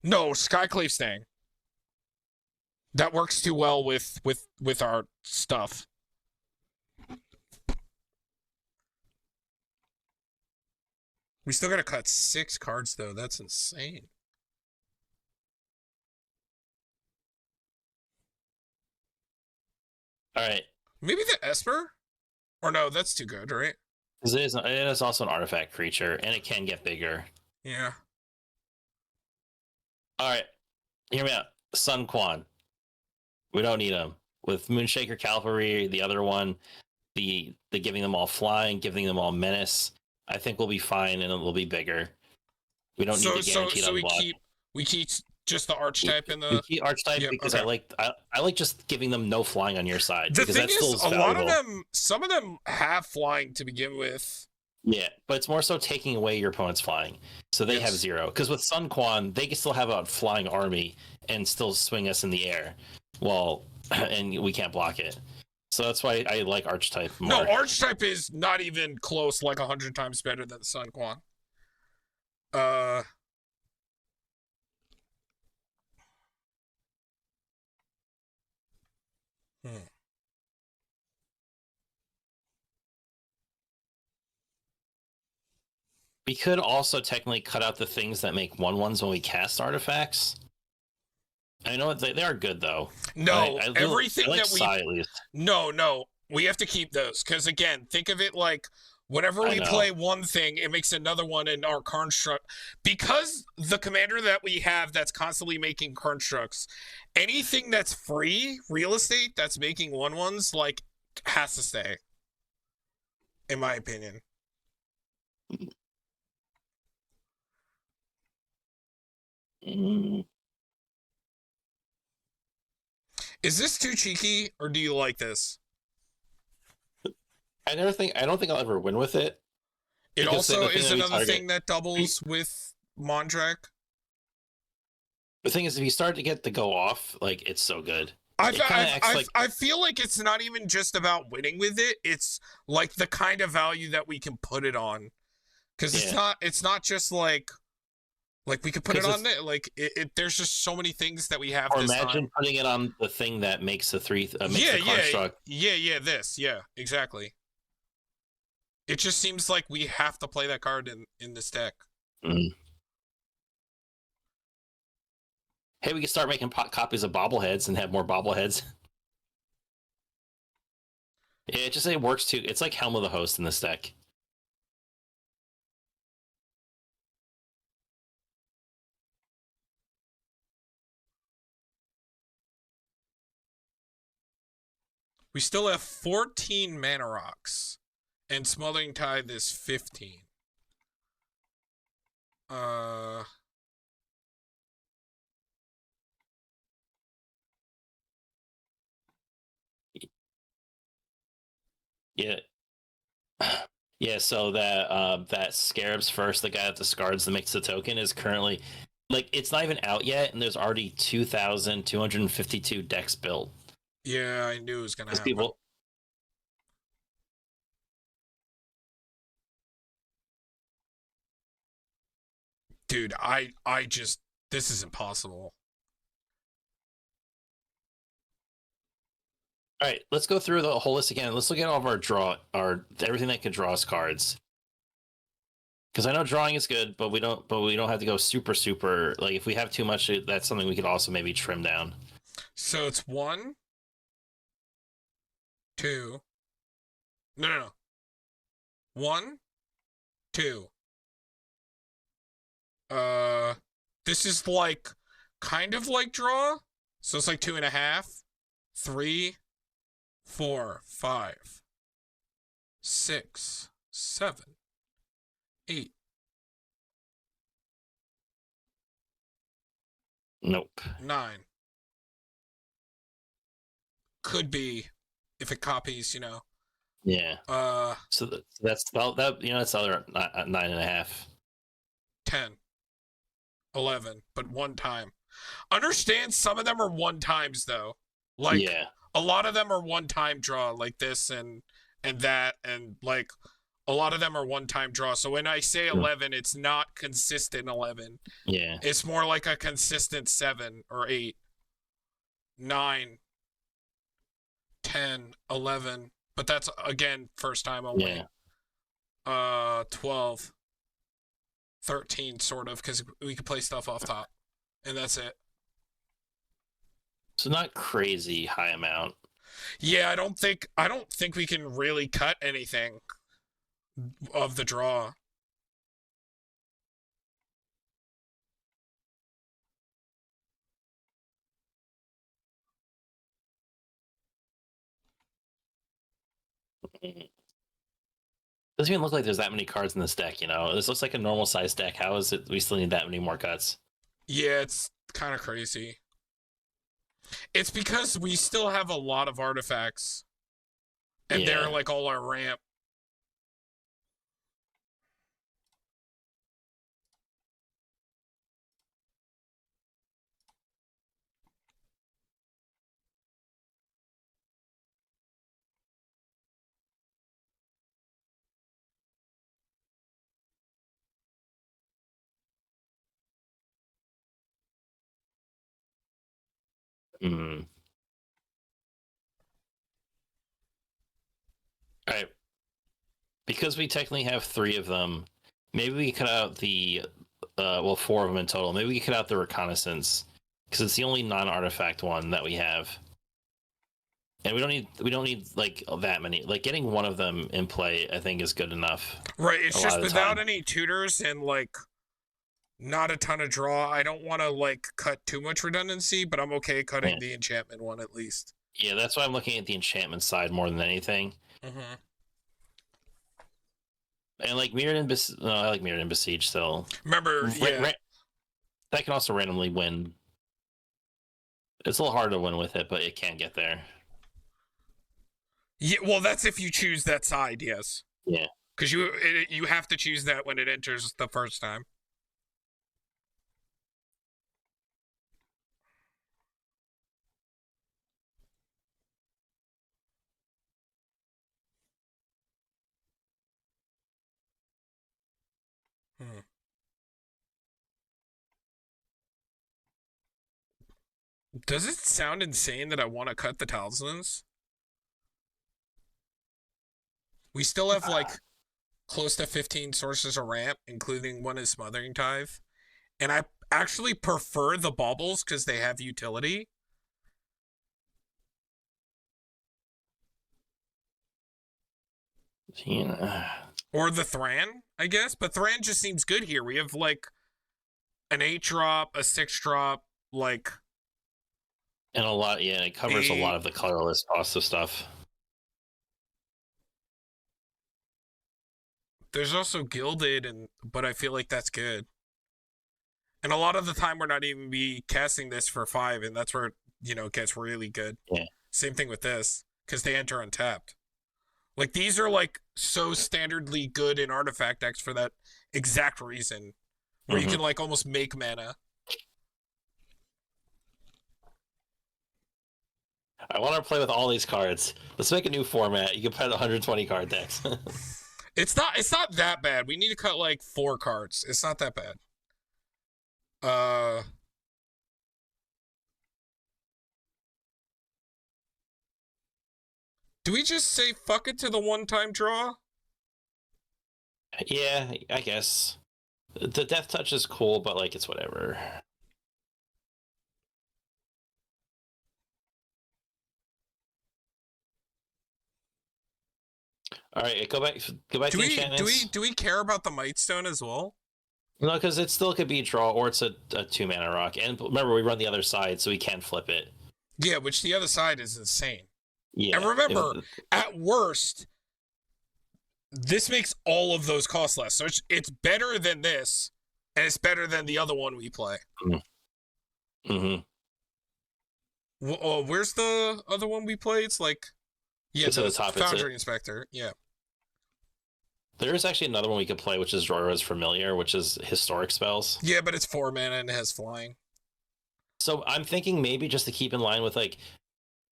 No, Skyclave staying. That works too well with our stuff. We still gotta cut 6 cards though. That's insane. All right. Maybe the Esper? Or no, that's too good, right? It is also an artifact creature, and it can get bigger. Yeah. All right. Hear me out. Sun Quan. We don't need him. With Moonshaker Cavalry, the other one, the giving them all flying, giving them all menace, I think we'll be fine and it'll be bigger. We don't need the guaranteed So unblock. we keep just the archetype in We the. keep archetype Yep. because Okay. I like just giving them no flying on your side The because thing that still is, is a lot of valuable. them, some of them have flying to begin with. Yeah, but it's more so taking away your opponent's flying, so they have Yes. 0. Because with Sun Quan, they can still have a flying army and still swing us in the air, well, and we can't block it. So that's why I like archetype more. No, archetype is not even close. Like 100 times better than the Sun Quan. Uh. Hmm. We could also technically cut out the things that make 1/1s when we cast artifacts. I know they are good though. No, everything I like that we. Psy at least. No, we have to keep those because again, think of it like whenever I we know. play one thing, it makes another one in our construct. Because the commander that we have that's constantly making constructs, anything that's free real estate that's making 1/1s like has to stay. In my opinion. Mm. Is this too cheeky or do you like this? I don't think I'll ever win with it. It also is another target, thing that doubles with Mondrak. the thing is, if you start to get the go off, like it's so good. I feel like it's not even just about winning with it. It's like the kind of value that we can put it on, because it's not just like we could put it on it. Like there's just so many things that we have. Or this imagine time. putting it on the thing that makes the construct. Yeah, exactly. It just seems like we have to play that card in this deck. Mm. Hey, we can start making copies of bobbleheads and have more bobbleheads. Yeah, it works too. It's like Helm of the Host in this deck. We still have 14 mana rocks, and Smothering Tithe is 15. Yeah. Yeah, so that Scarab's First, the guy that discards that makes the token, is currently like it's not even out yet, and there's already 2,252 decks built. Yeah, I knew it was gonna happen. People, dude, I just this is impossible. all right, let's go through the whole list again. Let's look at all of our everything that could draw us cards. Because I know drawing is good, but we don't have to go super like if we have too much, that's something we could also maybe trim down. So it's 1, 2. No. 1, 2. This is like kind of like draw. So it's like 2.5, 3, 4, 5, 6, 7, 8. Nope. 9. Could be if it copies, Yeah. So that's that that's other 9.5. 10, 11, but one time. Understand some of them are one times though. Like a lot of them are one time draw like this and that and like a lot of them are one time draw. So when I say 11, it's not consistent 11. Yeah. It's more like a consistent 7 or 8, 9, 10, 11. But that's again first time only. Yeah. 12, 13 sort of because we could play stuff off top. And that's it. So not crazy high amount. Yeah, I don't think we can really cut anything of the draw. Doesn't even look like there's that many cards in this deck, you know? This looks like a normal size deck. How is it we still need that many more cuts? Yeah, it's kind of crazy. It's because we still have a lot of artifacts. And they're Yeah. like all our ramp. Mm. All right. Because we technically have 3 of them, maybe we cut out the well, 4 of them in total. Maybe we cut out the reconnaissance because it's the only non-artifact one that we have. And we don't need like that many. Like getting one of them in play, I think is good enough. Right, it's A lot just of the without time. any tutors and like not a ton of draw. I don't want to like cut too much redundancy, but I'm okay cutting Yeah. the enchantment one at least. Yeah, that's why I'm looking at the enchantment side more than anything. Mm-hmm. And like Mirrodin, no, I like Mirrodin Besiege still. Remember, yeah. That can also randomly win. It's a little hard to win with it, but it can get there. Yeah, well, that's if you choose that side, yes. Yeah. Because you have to choose that when it enters the first time. Hmm. Does it sound insane that I want to cut the talismans? We still have like close to 15 sources of ramp, including one is Smothering Tithe. And I actually prefer the baubles because they have utility. Yeah. Or the Thran, I guess. But Thran just seems good here. We have like an 8-drop, a 6-drop, like. And a lot, yeah, it covers a lot of the colorless cost of stuff. There's also Gilded, but I feel like that's good. And a lot of the time we're not even be casting this for 5, and that's where, it gets really good. Yeah. Same thing with this, because they enter untapped. Like, these are, like, so standardly good in artifact decks for that exact reason. Where you can, like, almost make mana. I want to play with all these cards. Let's make a new format. You can play 120 card decks. It's not that bad. We need to cut, like, 4 cards. It's not that bad. Do we just say fuck it to the one-time draw? Yeah, I guess. The Death Touch is cool, but, like, it's whatever. All right, go back to enchantments. Do we care about the Mightstone as well? No, because it still could be a draw, or it's a 2-mana rock. And remember, we run the other side, so we can flip it. Yeah, which the other side is insane. Yeah. And remember, at worst, this makes all of those cost less. So it's better than this, and it's better than the other one we play. Mm-hmm. Where's the other one we play? It's like, yeah, it's at the top. Foundry Inspector. Yeah. There is actually another one we could play, which is Roro's Familiar, which is historic spells. Yeah, but it's 4 mana and it has flying. So I'm thinking maybe just to keep in line with like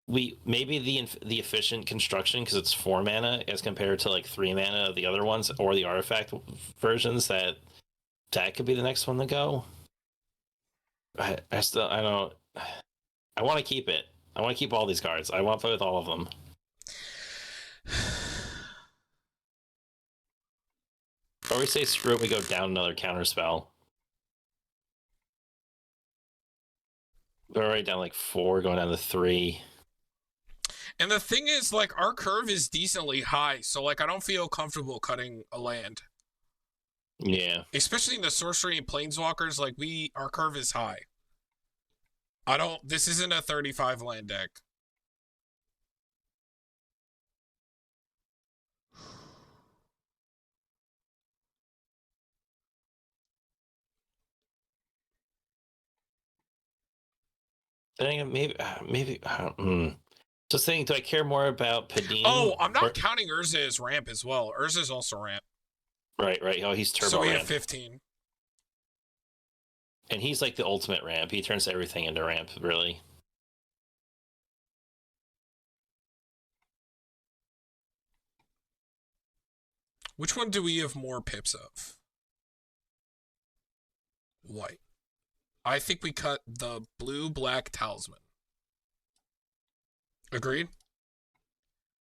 maybe the efficient construction because it's 4 mana as compared to like 3 mana of the other ones or the artifact versions that could be the next one to go. I don't. I want to keep it. I want to keep all these cards. I want to play with all of them. Or we say screw it, we go down another counter spell. We're already down like 4, going down to 3. And the thing is, like, our curve is decently high, so like I don't feel comfortable cutting a land. Yeah. Especially in the sorcery and planeswalkers, like our curve is high. This isn't a 35 land deck. Then maybe. Just thinking, do I care more about Oh, Padim? I'm not Or, counting Urza as ramp as well. Urza's also ramp. right. Oh, he's So turbo we have ramp, 15. and he's like the ultimate ramp. He turns everything into ramp, really. Which one do we have more pips of? White. I think we cut the blue-black talisman. Agreed?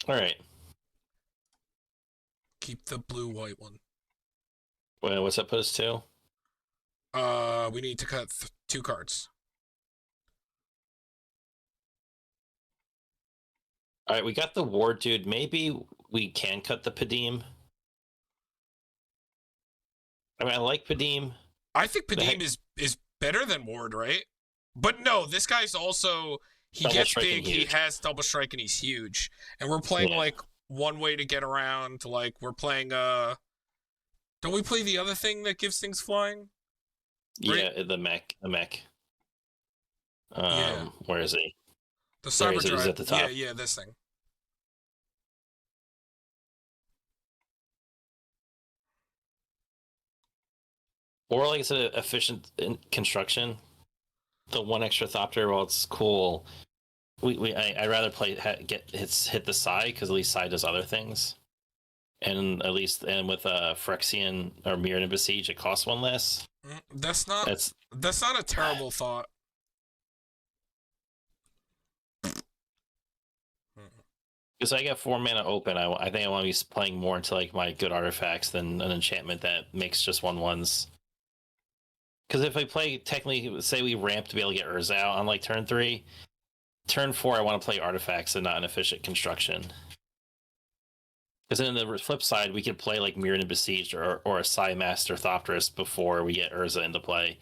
All right. Keep the blue-white one. Well, what's that put us to? We need to cut 2 cards. All right, we got the ward, dude. Maybe we can cut the Padim. I mean, I like Padim. I think Padim is better than Ward, right? But no, this guy's also he Double gets striking big, he huge. has double strike, and he's huge. And we're playing Yeah. like one way to get around. Like we're playing don't we play the other thing that gives things flying? Right? Yeah, the mech. Yeah. Where is he? The There he cyber is. He's drive. at the top. Yeah, this thing. Or like it's an efficient construction. The one extra Thopter, while it's cool, I'd rather play hit the Psy because at least Psy does other things, and at least with Phyrexian or Mirrodin Besiege, it costs 1 less. That's That's not a terrible thought. because I got 4 mana open. I think I want to be playing more into like my good artifacts than an enchantment that makes just 1/1s. Because if I play, technically, say we ramp to be able to get Urza out on like turn 3, turn 4 I want to play artifacts and not an efficient construction. Because then the flip side, we could play like Mirrodin Besieged or a Psy Master Thopterus before we get Urza into play.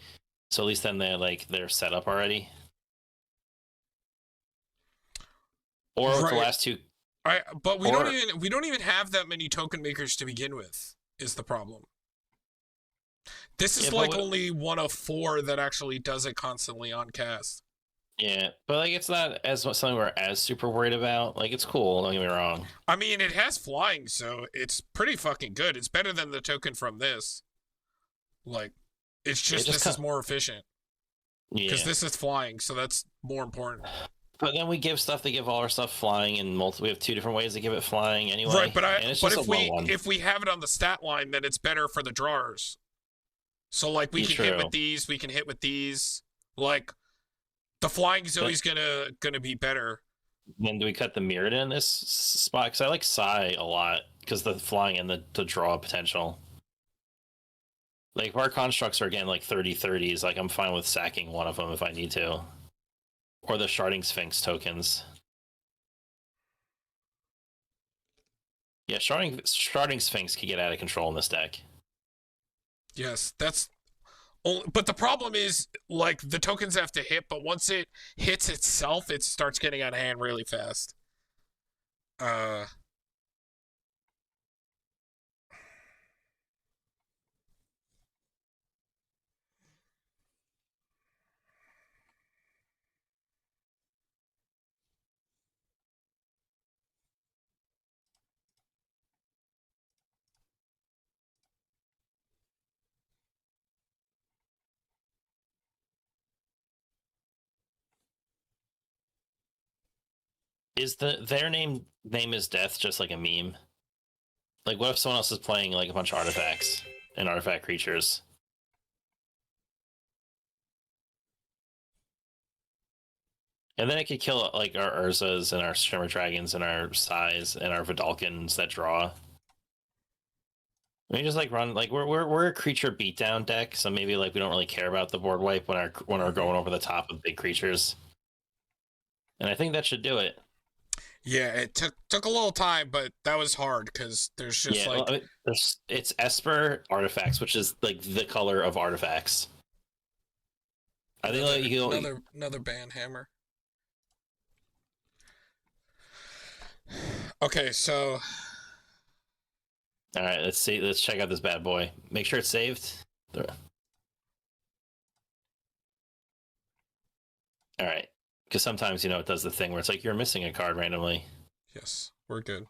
So at least then they're set up already. Or with the last 2. But we don't even have that many token makers to begin with. Is the problem? This is like only 1 of 4 that actually does it constantly on cast. Yeah, but like it's not as much something we're as super worried about. Like it's cool, don't get me wrong. I mean, it has flying, so it's pretty fucking good. It's better than the token from this. Like, it's just this is more efficient. Yeah. Because this is flying, so that's more important. But then we give stuff. They give all our stuff flying, and we have 2 different ways to give it flying anyway. Right, but if we have it on the stat line, then it's better for the drawers. So like we can hit with these, we can hit with these. Like the flying is always gonna be better. Then do we cut the Mirrodin in this spot? Because I like Psy a lot because the flying and the draw potential. Like if our constructs are again like 30/30s, like I'm fine with sacking one of them if I need to. Or the Sharding Sphinx tokens. Yeah, Sharding Sphinx could get out of control in this deck. Yes, that's. But the problem is, like, the tokens have to hit, but once it hits itself, it starts getting out of hand really fast. Is their name is death just like a meme? Like what if someone else is playing like a bunch of artifacts and artifact creatures? And then it could kill like our Urzas and our Shimmer Dragons and our Sais and our Vidalkins that draw. We just like run like we're a creature beatdown deck, so maybe like we don't really care about the board wipe when we're going over the top of big creatures. And I think that should do it. Yeah, it took a little time, but that was hard because there's just it's Esper artifacts, which is like the color of artifacts. I think another ban hammer. Okay, so all right, let's see. Let's check out this bad boy. Make sure it's saved. All right. Because sometimes, it does the thing where it's like you're missing a card randomly. Yes, we're good.